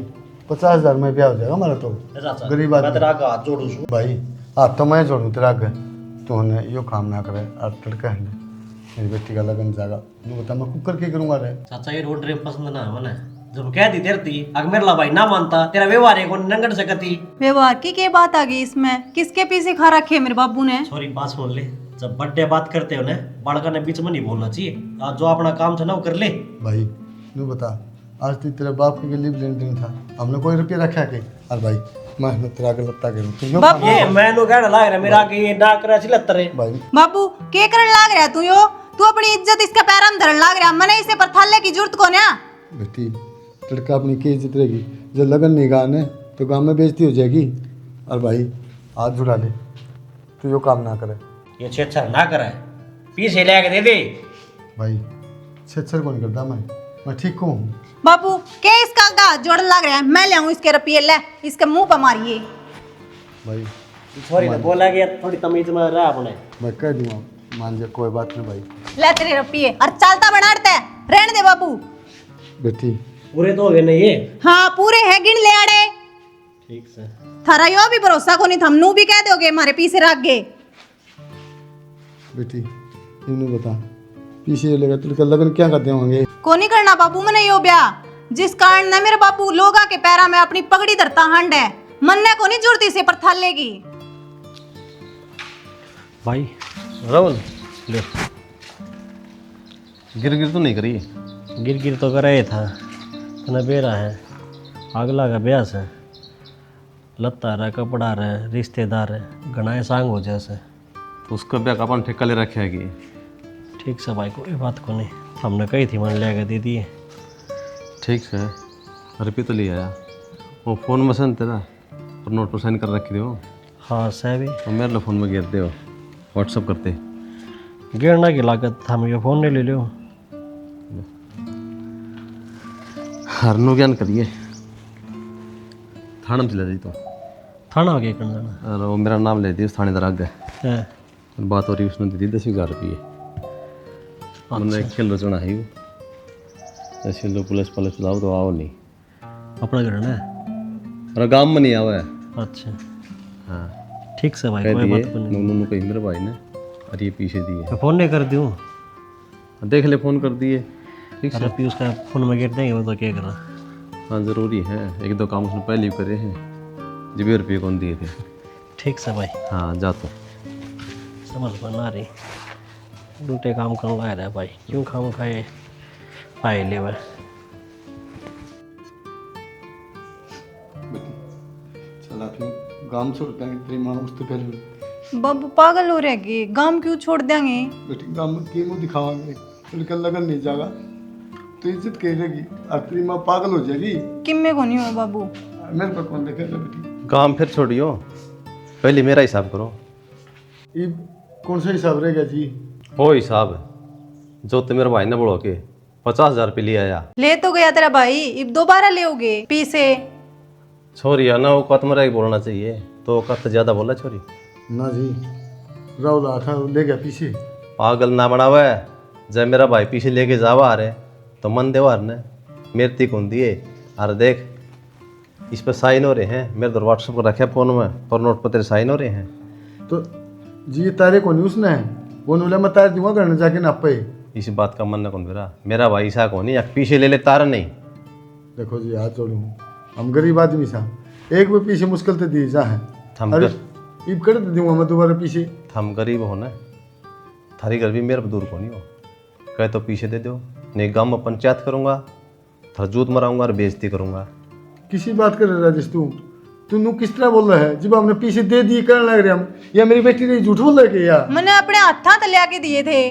50,000 में ब्याह हो जाएगा हमारा तो। चाचा गरीब मैं आदमी। तेरा आगे हाथ जोड़ू छू। भाई हाथ तो मैं जोड़ूँ तेरा आगे, तूने यो काम ना करे। आप तड़का है मेरी बेटी का लगन जाएगा तू बता मैं कुकर के करूँगा रे। चाचा ये रोड ट्रिप पसंद ना है मैंने जब कह दी तेरे थी अगर मेरा ला भाई ना मानता तेरा व्यवहार है कौन नंगड़ सकती। व्यवहार की क्या बात आ गई इसमें? किसके पीछे खा रखे है मेरे बाबू ने? सॉरी बात सुन ले, जब बर्थडे बात करते हो ना बालका ने बीच में नहीं बोलना चाहिए। आज जो अपना काम था ना वो कर ले। भाई तू बता आज तो तेरे बाप के लिए लेन देन था, हमने कोई रुपया रखा के? अरे भाई मैं तेरा आगे लगता करूँ तू क्यों बाबू ये मैंने कहना लग रहा मेरा कि ये ना करे चिल्लत रे। भाई बाबू के करन लाग रहा तू यो? तू अपनी इज्जत इसके पैरों में धरन लाग रहा। मने इसे पर थाले की जरूरत को ना। बेटी लड़का अपनी की इज्जत रहेगी, जब लगन नहीं गा ने तो गाँव में बेइज्जती हो जाएगी। और भाई हाथ जुड़ा ले, तू यो काम ना करे। ये छेड़छाड़ ना करे पीछे ले के दे दे। भाई छेड़छाड़ कौन करता, मैं ठीक को हूँ। बाबू के इसका गा जोड़न लाग रहा है? मैं ले आऊं इसके रुपये, ले इसके मुंह पर मारिए। भाई सॉरी तो बोला कि थोड़ी तमीज में रहा अपने। मैं कह दूँगा मान जा, कोई बात नहीं भाई। ले तेरे रुपये और चलता बनाते रहने दे बाबू। बेटी पूरे तो हो गए नहीं ये? हाँ पूरे है, गिन ले आड़े। ठीक से थारा यो भी भरोसा को नहीं, थमनू भी कह दोगे हमारे पीछे रख गए। बेटी इन्हें बता पीछे लेगा तो लगन क्या करते होंगे? को नहीं करना बाबू मैंने यो ब्याह, जिस कारण न मेरे बाबू लोगा के पैरा में अपनी पगड़ी धरता हंड है। मन्ने को नहीं जुड़ती से पर थालेगी। भाई राहुल ले गिर तो नहीं करी? गिर तो कर रहे था तना बेरा है अगला का ब्याह है लत्ता रहा कपड़ा रहा रिश्तेदार है घना सांग हो जैसे तो उसका ब्याह का अपन ठेका ले रखे है कि? ठीक से भाई कोई बात को नहीं, हमने कही थी मन ले दे दिए। ठीक से रुपये तो ले आया वो फ़ोन में सन तेरा और नोट पर साइन कर रखी दे। हाँ सही और मेरे लो फ़ोन में गिरते हो व्हाट्सअप करते गिरना की लागत हम ये फ़ोन नहीं ले लो। हरनो ज्ञान करिए थाना में चला जाई तो थाना आगे कर जाना। और वो मेरा नाम ले दी उस थानेदार आगे है बात हो रही उसने दे दी 10,000 रुपये। मैंने खेल रचना है वो ऐसे लो पुलिस बुलाओ तो आओ नहीं अपना घर है और गाँव में नहीं आवा है। अच्छा हाँ ठीक से भाई कह कोई दिए बात को नहीं। नूनू कही मेरे भाई ने और ये पीछे दिए मैं फ़ोन नहीं कर दूँ देख ले फ़ोन कर दिए। ठीक है अरे उसका फ़ोन में गिर देंगे वो तो क्या कर रहा। हाँ ज़रूरी है, एक दो काम उसने पहले ही करे हैं जब ये रुपये कौन दिए थे। ठीक से भाई हाँ जा तो समझ बना रही उल्टे काम करने लगा रहा है भाई क्यों खाम खाए पाए ले वह। चल अपनी गांव छोड़ देंगे तेरी माँ उससे पहले। बाबू पागल हो रहेगी, गांव क्यों छोड़ देंगे? बेटी गांव में क्यों दिखावांगे, उनका लगन नहीं जाएगा तो इज्जत करेगी और तेरी माँ पागल हो जाएगी। किम्मे को नहीं हो बाबू? मेरे पर कौन देखेगा बेटी? काम फिर छोड़ियो पहले मेरा हिसाब करो। ये कौन सा हिसाब रहेगा जी? हो हिसाब जो तो मेरे भाई ने बोलो के 50,000 रुपये ले आया। ले तो गया तेरा भाई, अब दोबारा ले पीसे। छोरी है ना वो कत मेरा ही बोलना चाहिए तो कत ज़्यादा बोला छोरी। ना जी राहुल आखा ले गया पीछे। पागल ना बनावा है, जब मेरा भाई पीछे लेके जावा आ रहे तो मन देवा ने मेरे ती कौन दिए। अरे देख इस पर साइन हो रहे हैं, मेरे तो व्हाट्सएप पर रखे फ़ोन में पर नोट पर तेरे साइन हो रहे हैं। तो जी ये तारे को नहीं उसने वो नूला मैं तार दूंगा करने जाके ना पे। इस बात का मन न कौन मेरा भाई ऐसा कौन नहीं पीछे ले तारा नहीं। देखो जी हाथ जोड़ू हम गरीब आदमी सा एक भी पीछे मुश्किल से दी जा है। हम अरे इब कर दूंगा मैं दोबारा पीछे। हम गरीब हो ना थारी घर भी मेरे दूर को नहीं हो कहे तो पीछे दे दो नहीं गाँव में पंचायत करूँगा थर जूत मराऊंगा और बेइज्जती करूँगा। किसी बात कर रहा राजेश तू किस तरह बोल रहा है जब हमने पीछे दे दिए करने लग रहे हम या मेरी बेटी ने झूठ बोल रहे या? मैंने अपने हाथा तले आके दिए थे।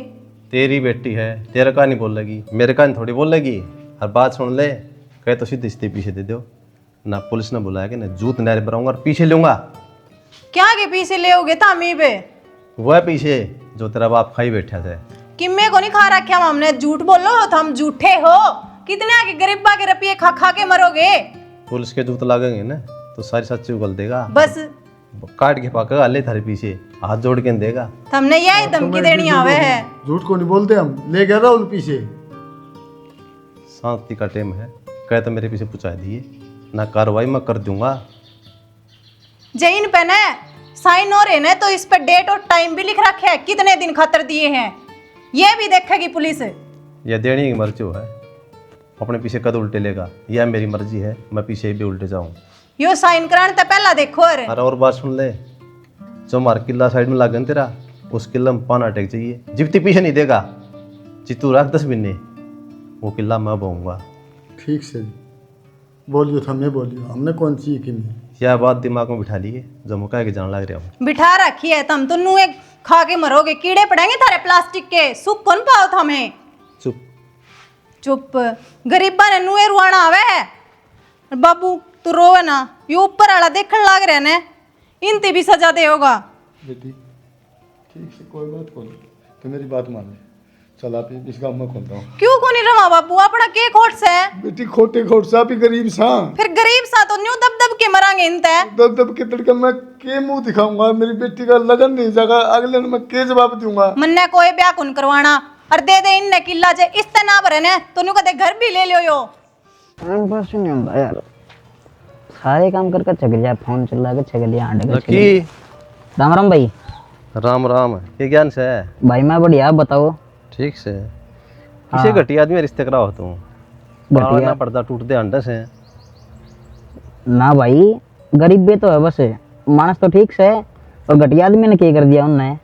तेरी बेटी है तेरा का नहीं बोल लगी मेरे का नहीं थोड़ी बोल लगी। हर बात सुन ले कहे तो सीधे सीधे पीछे दे दो ना पुलिस ने बुलाया कि ना जूत नारे बनाऊंगा और पीछे लूंगा। क्या के पीछे ले थामी पे? वह पीछे जो तेरा बाप खाई बैठा था। किम्मे को नहीं खा रखे हमने, झूठ बोलो तो हम झूठे हो। कितने आके गरीबा के रुपये खा खा के मरोगे। पुलिस के जूत लागेंगे ना तो सारी सच्ची उगल देगा। बस काट के पाकेगा ले थारे पीछे हाथ जोड़ के देगा। हमने यही धमकी देनी आवे है। झूठ को नहीं बोलते हम ले गया राहुल पीछे। शांति का टाइम है कहे तो मेरे पीछे पूछा दिए ना कार्रवाई मैं कर दूंगा। जैन पे न साइन हो रहे न तो इस पे डेट और टाइम भी लिख रखे है कितने दिन खातर दिए हैं। ये भी देखेगी पुलिस। यह देनी की मर्जी है, अपने पीछे कद उल्टे लेगा, यह मेरी मर्जी है, मैं पीछे भी उल्टे जाऊँ। यो साइन कराने तो पहला देखो। अरे और बात सुन ले, जो हमारा किला साइड में लागन तेरा, उस किला में पाना टेक चाहिए, जितनी पीछे नहीं देगा, जितू रख 10 महीने, वो किला मैं बोऊंगा। ठीक से बोलियो था, मैं बोलियो, हमने कौन सी की नहीं। यह बात दिमाग में बिठा लिए, जो मैं कह के जान लग रहा हूँ। बिठा रखी है तुम तो, नुए खा के मरोगे, कीड़े पड़ेंगे थारे प्लास्टिक के, सुख कौन पाओ थमें। चुप चुप, गरीबा ने नुए रुआना आवे है। बाबू तू रोवे ना, ये ऊपर वाला देखने लाग रहे ने, इनती भी सजा दे होगा। बेटी ठीक से कोई बात को नहीं, तो मेरी बात मान ले, चल आप इस गाँव में खोलता हूँ। क्यों को नहीं रवा बाबू, अपना के खोट से है? बेटी खोटे खोट सा भी गरीब सा, फिर गरीब सा तो न्यू दब दब के मरांगे इनते। दब दब के तड़का मैं के मुंह दिखाऊंगा, मेरी बेटी का लगन नहीं जाएगा, अगले दिन मैं के जवाब दूंगा। मन्ने कोई ब्याह कौन करवाना, और दे दे इनने किला जे इस ते ना भरे ने, तो न्यू कदे घर भी ले लियो यो। बस नहीं होगा यार, सारे काम करके चक लिया, फोन चला के चक लिया, आंडे लकी राम राम भाई। राम राम, ये ज्ञान से है भाई मैं बढ़िया, आप बताओ। ठीक से। किसे घटिया आदमी रिश्ते कराओ तुम, घटिया पर्दा टूटते अंडे से। ना भाई, गरीब भी तो है बस, मानस तो ठीक से है, और घटिया आदमी ने क्या कर दिया उनने।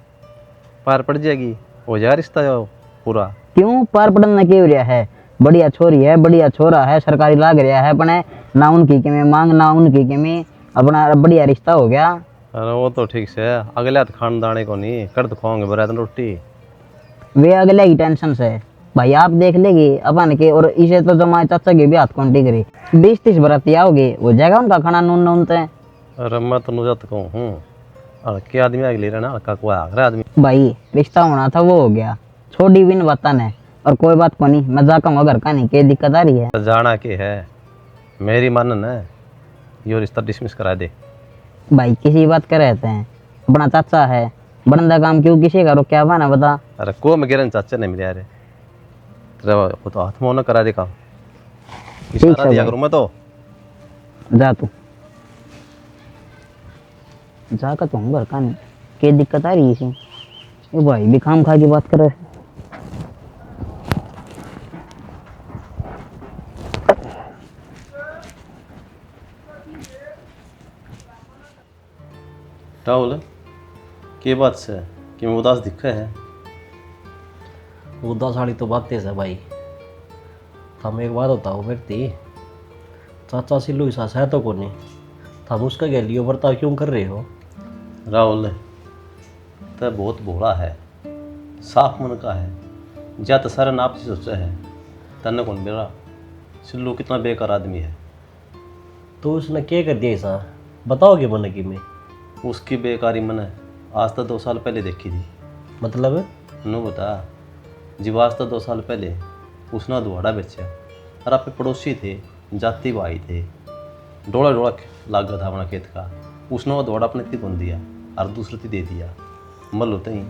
पार पड़ जाएगी, हो जाएगा रिश्ता जो पूरा। क्यों पार पड़ना क्यों हो रहा है, बढ़िया छोरी है, बढ़िया छोरा है, सरकारी लाग रहा है अपने, ना उनकी के में मांग ना उनकी के में, अपना बढ़िया रिश्ता हो गया। अरे वो तो ठीक से है, अगले हाथ खानदाने को नहीं कर दिखाओगे बरात रोटी। वे अगले की टेंशन से भाई आप देख लेगी अपन के, और इसे तो जमाए चाचा के भी हाथ कौंटी करी, 20-30 बराती आओगे, हो जाएगा उनका खाना नून नूनते। अरे मैं तो नुजत कहूँ हूँ, हल्के आदमी आगे ले रहा ना, हल्का कोई आग रहा आदमी। भाई रिश्ता होना था वो हो गया, छोड़ी भी न बता ने, और कोई बात को नहीं, मैं जाकर घर का नहीं, क्या दिक्कत आ रही है। जाना के है, मेरी मानन है, यो रिश्ता डिसमिस करा दे। भाई किसी बात कर रहते हैं, अपना चाचा है, बंदा काम क्यों किसी का क्या बना बता। अरे को मैं गिरन चाचा नहीं मिला रे, तेरा वो तो हाथ मुँह न करा दे काम, इशारा दिया करूँ मैं तो। जा तू जाकर तुम घर का नहीं, क्या दिक्कत आ रही है इसी। ये भाई भी खाम खा की बात कर रहे। राहुल के बात से कि मैं उदास दिखा है। उदास वाली तो बातें है भाई, हम एक बात बताओ व्यक्ति, चाचा सिल्लू सास है तो कौन, हम उसका गैलियो बर्ताव क्यों कर रहे हो। राहुल तो बहुत भोला है, साफ मन का है, जा तो सारा नाप से सोचा है, तन्ने कौन मेरा सिल्लू कितना बेकार आदमी है। तो उसने क्या कर दिया ऐसा, बताओगे मन की में। उसकी बेकारी मैंने आज तक 2 साल पहले देखी थी। मतलब नो बता जी, आज तक 2 साल पहले उसने दुआड़ा बेचा, और आप पड़ोसी थे, जाति भाई थे, डोला डोला लाग गया था अपना खेत का, उसने वो दुआड़ा अपने ती कौन दिया और दूसरे ती दे दिया। मल होते ही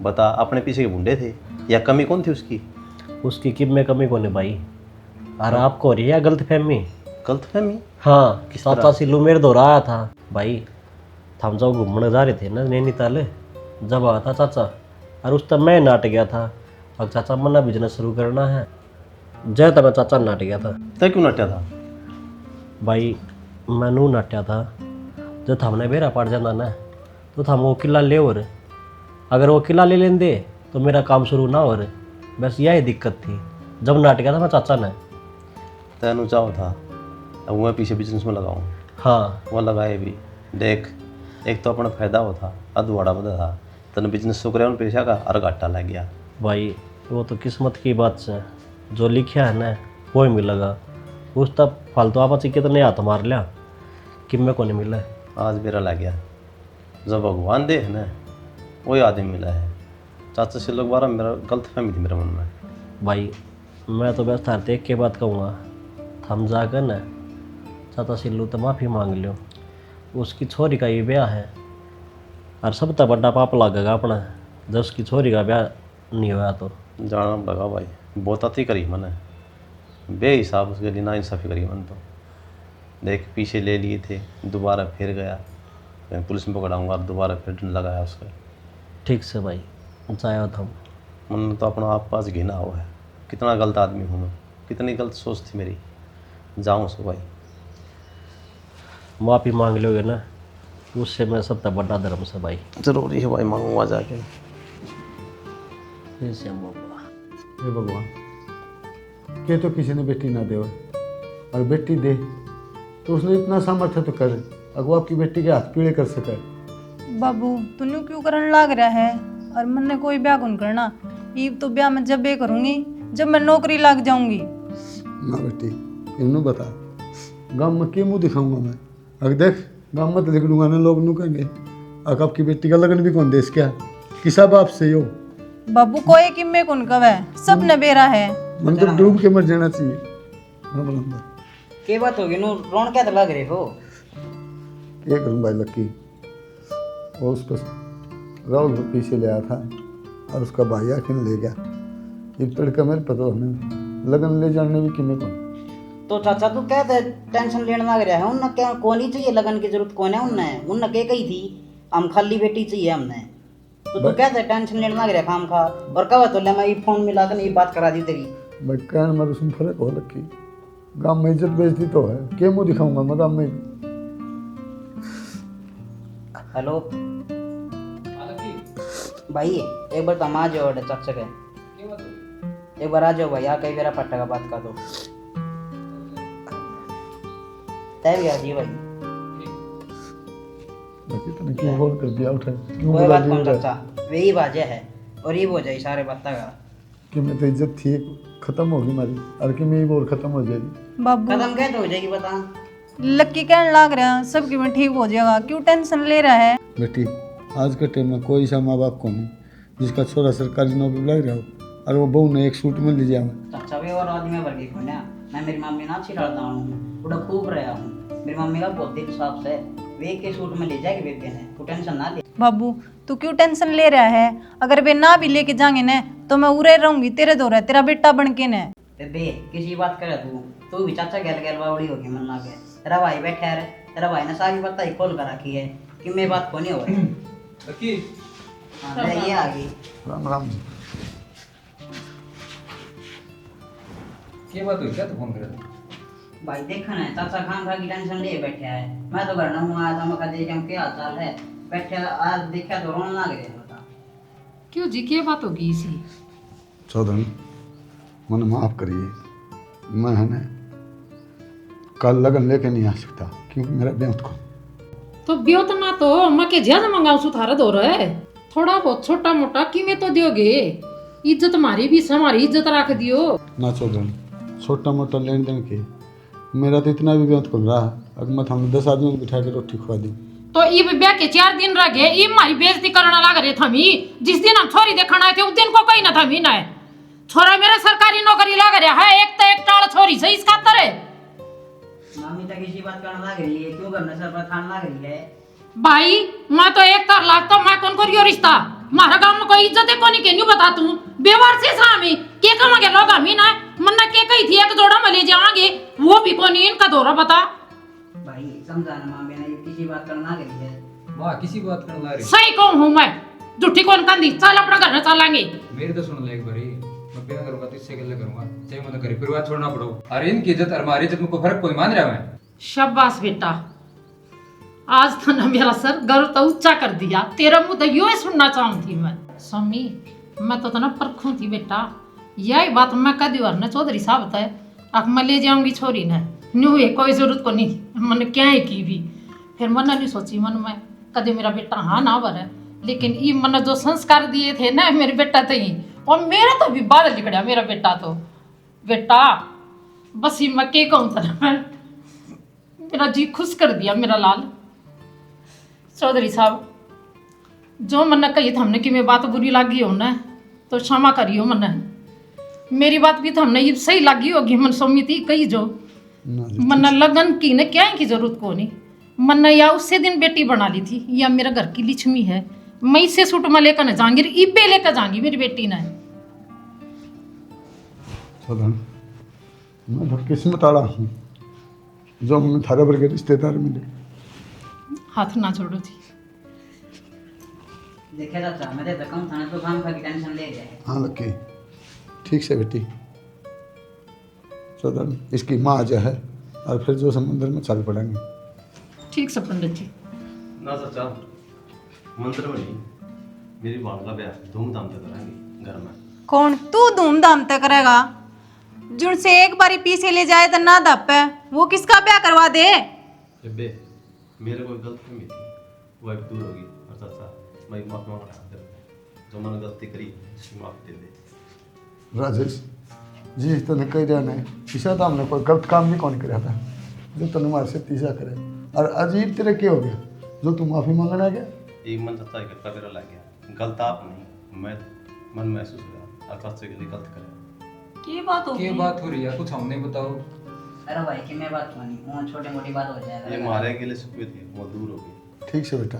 बता, अपने पीछे के बुंडे थे या कमी कौन थी उसकी। उसकी किम में कमी कौन है भाई, और आपको हो रही है गलत फहमी। गलत फहमी? हाँ, चाचा सिल्लू मेरे दौरा आया था भाई, हम जब घूमने जा रहे थे ना नैनीताल, जब आया था चाचा, और उस तब मैं नाट गया था, अब चाचा मना बिजनेस शुरू करना है, जय तब चाचा नाट गया था। तय क्यों नट्या था भाई, मैं नू नाट्या था, जब हमने बेरा पड़ जाना ना, तो हम वो किला ले, और अगर वो किला ले लेंदे तो मेरा काम शुरू ना हो रहे, बस यही दिक्कत थी। जब नाट गया था मैं चाचा ने, तैनू चाहो था अब मैं पीछे बिजनेस में लगाऊँ। हाँ वो लगाए भी देख, एक तो अपना फायदा होता, अधवाड़ा बदा था, तन बिजनेस शुक्र है उन पैसा का, और घाटा लग गया। भाई वो तो किस्मत की बात से, जो लिखा है ना वो ही मिलेगा, उस तब फालतू आप कितने हाथ मार लिया कि मैं को नहीं मिला। आज मेरा लग गया, जब भगवान दे है ना वही आदमी मिला है। चाचा से लोग बारा मेरा गलत फहमी थी मेरे मन में। भाई मैं तो बस थार देख के बात कहूँगा, हम जाकर ना चाचा सिल्लू तो माफ़ी मांग लियो, उसकी छोरी का ये ब्याह है, और सब तक बड़ा पाप लगेगा अपना जब उसकी छोरी का ब्याह नहीं हुआ तो। जाना लगा भाई, बहुत अति करी मैंने, बेहिसाब उसके लिए ना इंसाफ़ी करी मन। तो देख पीछे ले लिए थे, दोबारा फिर गया, मैं पुलिस में पकड़ाऊँगा, अब दोबारा फिर लगाया उसका। ठीक से भाई, जाया था। मन तो अपना आप पास घिना हुआ है। कितना गलत आदमी हूँ मैं, कितनी गलत सोच थी मेरी। जाऊँ सो भाई, माफ़ी मांग लोगे ना, उससे मैं सबसे बड़ा धर्म से भाई। जरूरी है भाई, मांगूंगा जाके। जैसे हम बाबा। हे भगवान, के तो किसी ने बेटी ना दे, और बेटी दे तो उसने इतना सामर्थ्य तो कर, अगर वो आपकी बेटी के हाथ पीड़े कर सके। बाबू तूने क्यों करन लाग रहा है? और मैंने कोई ब्याह कौन करना, ईब तो ब्याह मैं जब बे करूंगी जब मैं नौकरी लग जाऊंगी। ना बेटी, इन्हों बता, गाँव में क्यों मुँह दिखाऊंगा मैं? अगर देख गाँव में तो लिख लूंगा ना, लोग नू कहेंगे अगर आपकी बेटी का लगन भी कौन देश क्या किसा बाप से हो। बाबू कोई किम्मे कौन कवे, सब ने बेरा है। मन तो डूब के मर जाना चाहिए। हाँ बोलूँगा, के बात होगी नो, रोन क्या लग रहे हो? क्या करूँ भाई लक्की, वो उसको राहुल पीछे ले आया था और उसका भाई आके ले गया। ये लड़का मेरे पता हमें लगन ले जाने भी किन्ने कौन। तो चाचा तू क्या टेंशन लेने लग रहा है? उनने क्या कौन ही चाहिए, लगन की जरूरत कौन है? उनने क्या कही थी हम खाली बेटी चाहिए हमने, तो तू क्या टेंशन लेने लग रहा है खाम खा? और कब तो ले मैं फोन मिला कर ये बात करा दी तेरी। मैं कहने मर उसमें फर्क हो लक्की, गाँव में इज्जत बेचती तो है, क्या मुँह दिखाऊंगा मैं गाँव में। हेलो भाई, एक बार तो हम आ जाओ चाचा के, एक बार आ जाओ भाई, आ कई मेरा पट्टा का बात कर दो। तय गया जी भाई, तूने क्यों फोन कर दिया? उठा क्यों कोई बुला बात दिया? कौन चाचा, वही बाजे है और ये हो जाए सारे बात का। कि मैं तो इज्जत थी खत्म होगी हमारी, और कि मेरी और खत्म हो जाएगी। बाबू खत्म कैसे हो जाएगी बता? लक्की कहने लाग रहा है सबकी में ठीक हो जाएगा, क्यों टेंशन ले रहा है? बेटी, आज के टाइम में कोई सा माँ बाप को नहीं जिसका छोरा सरकारी नौकरी लग रहा हो और वो बहू ने एक सूट में ले जाए। चाचा भी और आदमी भर गई ना, मैं मेरी मम्मी ना छिड़ाता हूँ, थोड़ा खूब रहा हूँ, मेरी मम्मी का बहुत दिल साफ से, वे के सूट में ले जाएगी बेबे ने, तू टेंशन ना ले। बाबू तू क्यों टेंशन ले रहा है? अगर वे ना भी लेके जाएंगे न तो मैं उरे रहूंगी तेरे दो रह, तेरा बेटा बन के न। बेबे किसी बात करे तू भी चाचा गैल गैल बावड़ी होगी मन ना के। तेरा भाई बैठा है, तेरा भाई ने सारी बात ही खोल कर रखी है कि मैं बात को नहीं हो रही। हाँ ये आ गई। राम राम जी। क्या बात हुई, क्या तो फोन करे? भाई देखा ना चाचा खाम खा की टेंशन लिए बैठा है, मैं तो घर ना हूँ आया था, मैं कहा देखा क्या हाल चाल है, बैठा आज देखा तो रोने लग गया। बता क्यों जी, क्या बात होगी इसी? चौधरी मन माफ करिए, मैं है ना कल लगन लेके नहीं आ सकता क्योंकि मेरा ब्याह को। तो ब्योत ना तो मैं के ज्यादा मंगाऊ सुधार दो रहे, थोड़ा बहुत छोटा मोटा किमें तो दोगे, इज्जत हमारी भी हमारी इज्जत रख दियो ना। चौधरी छोटा मोटा लेन देन के मेरा तो इतना भी ब्याह को रहा, अगर मैं हमने 10 आदमी को बिठा के रोटी खवा दी तो इब ब्याह के 4 दिन रह गए, इब हमारी बेइज्जती करना लग रहे थमी। जिस दिन हम छोरी देखना आए थे उस दिन को कहीं ना थमी ना है, छोरा मेरा सरकारी नौकरी लग रहा है, एक तो एक टाल छोरी से इसका तरह। मम्मी तक इसी बात करने लग रही है, क्यों करने सर पर खान लग रही है? भाई मैं तो एक तर लागता, मैं कौन करियो रिश्ता, मारा गांव में कोई इज्जत है कोनी के नहीं बता तू बेवार से सामी के कमांगे लोग हम ही ना मन्ना के कही थी एक जोड़ा में ले जाएंगे, वो भी कोनी इनका दौरा बता। भाई समझाना मम्मी ने किसी बात करना लग रही है। वाह, किसी बात करने ला रही? सही कहूं हूं मैं, झूठी कौन कंदी, चल अपना घर चलेंगे। मेरी तो सुन ले एक बारी, मैं ब्याह करूंगा तो इससे गले करूंगा, चाहे मुझे घर परिवार छोड़ना पड़ो। अरे इनकी इज्जत और हमारी इज्जत में कोई फर्क कोई मान रहा मैं? शाबाश बेटा, आज तो ना मेरा सर गर्व तो ऊंचा कर दिया, तेरा मुंह तो यो ही सुनना चाहती मैं। स्वामी मैं तो ना परखूं थी बेटा, यही बात मैं कदी बार ना चौधरी साहब है, अब मैं ले जाऊंगी छोरी ने, न्यू है कोई जरूरत को नहीं, मैंने क्या है की भी। फिर मन नहीं सोची मन में कभी मेरा बेटा हाँ ना भरे, लेकिन ये मन जो संस्कार दिए थे ना मेरे बेटा तो ही, और मेरा तो भी बादल निकला मेरा बेटा तो। बेटा बस ही मैं के कहूँ था, मेरा जी खुश कर दिया मेरा लाल। चौधरी साहब जो मन कही था हमने कि मैं बात बुरी लगी हो ना तो क्षमा करियो मन, मेरी बात भी तो हमने ये सही लगी होगी मन समिति कही जो मन लगन की ने क्या की जरूरत को नहीं, मन या उससे दिन बेटी बना ली थी, या मेरा घर की लक्ष्मी है, मैं इसे सूट में लेकर न जाऊंगी, इबे लेकर जाऊंगी मेरी बेटी ने। मैं तो किस्मत आड़ा हूँ जो हमें थारे भर के रिश्तेदार मिले। हाथ ना छोड़ो थी। देखे चाचा मैं तो कम थाने तो काम का की टेंशन ले जाए। हाँ लक्की, ठीक से बेटी। सदन इसकी माँ जो है और फिर जो समंदर में चल पड़ेंगे। ठीक से पंडित जी। ना चाचा, मंदिर में नहीं, मेरी बहन का ब्याह धूमधाम से करेंगे घर में। कौन तू धूमधाम तक करेगा? जुड़ से एक बारी पीछे ले जाए तो ना दप है, वो किसका ब्याह करवा दे? बेबे मेरे कोई गलती थी, वो अब दूर होगी। और चाचा मैं माफी मांग रहा हूं, जो मैंने गलती करी उसकी माफी दे दे। राजेश जी तने कह रहा है ईशा तो हमने कोई गलत काम भी कौन कराया था जो तने मार से तीसरा करे। और अजीब तेरे क्या हो गया जो तू माफी मांगना गया? एक मन चाचा एक घटका मेरा लग गया, गलत आप नहीं, मैं मन महसूस हुआ आकाश से गलती गलत करे। की बात होगी? क्या बात हो रही है, कुछ हमने बताओ। अरे भाई कि मैं बात मानी, वो छोटी मोटी बात हो जाएगा। ये मारे के लिए सुखी थी, वो दूर हो गई। ठीक से बेटा,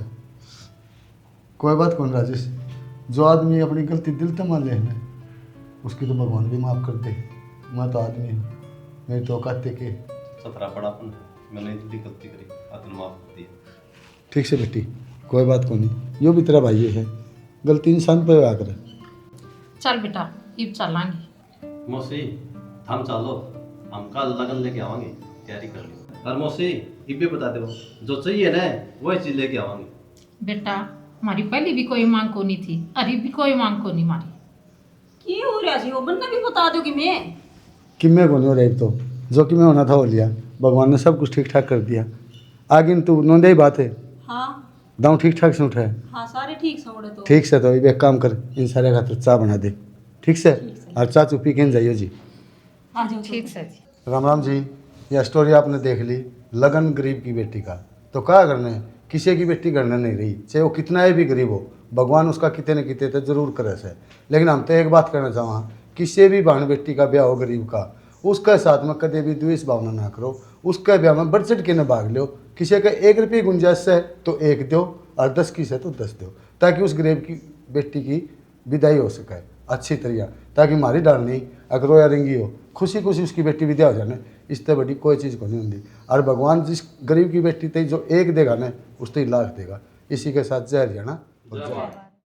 कोई बात कौन राजेश, जो आदमी अपनी गलती दिल तक मान लेना उसकी तो भगवान भी माफ़ कर दे। मैं तो आदमी हूँ, मेरी तो औकात के। सतरा बड़ापन है, मैंने इतनी गलती करी, आपने माफ कर दिया। ठीक से बेटी, कोई बात को नहीं, यो भी तेरा भाई है, गलती इंसान पे आ करे। चल बेटा इब चलांगे। मौसी हम चलो, हम कल लगन लेके आवांगे, तैयारी कर ली। और मौसी ये भी बता दो जो चाहिए ना वही चीज लेके आवांगे। बेटा हमारी पहले भी कोई मांग को नहीं थी, अरे भी कोई मांग को नहीं मारी। की हो रहा जी? वो बनना भी बता दो कि मैं कि मैं कौन हो रही तो जो कि मैं होना था हो लिया, भगवान ने सब कुछ ठीक ठाक कर दिया। आगे तू नोंदे ही बात है, हाँ दाँव ठीक ठाक से उठाए। हाँ सारे ठीक से उड़े तो ठीक से तो ये एक काम कर, इन सारे खातिर चाय बना दे, ठीक से? और चाय चुपी के जाइयो जी। आ जाओ। ठीक से जी। राम राम जी। यह स्टोरी आपने देख ली, लगन गरीब की बेटी का। तो क्या करना है, किसी की बेटी करना नहीं रही, चाहे वो कितना ही भी गरीब हो, भगवान उसका कितने न कितने तो जरूर करे से। लेकिन हम तो एक बात करना चाहवा, किसी भी बहन बेटी का ब्याह हो गरीब का, उसके साथ में कदे भी द्वेष भावना ना करो, उसके ब्याह में बढ़ चढ़ के न भाग लो। किसी का 1 रुपये गुंजाइश है तो 1 दो, और 10 की से तो 10 दो, ताकि उस गरीब की बेटी की विदाई हो सके अच्छी तरह, ताकि मारी डाल नहीं अगर रोया रेंगी हो, खुशी खुशी उसकी बेटी विदा हो जाने। इससे बड़ी कोई चीज़ को नहीं होती। और भगवान जिस गरीब की बेटी थे जो 1 देगा ना, उस तो 1 लाख देगा। इसी के साथ जय हरियाणा।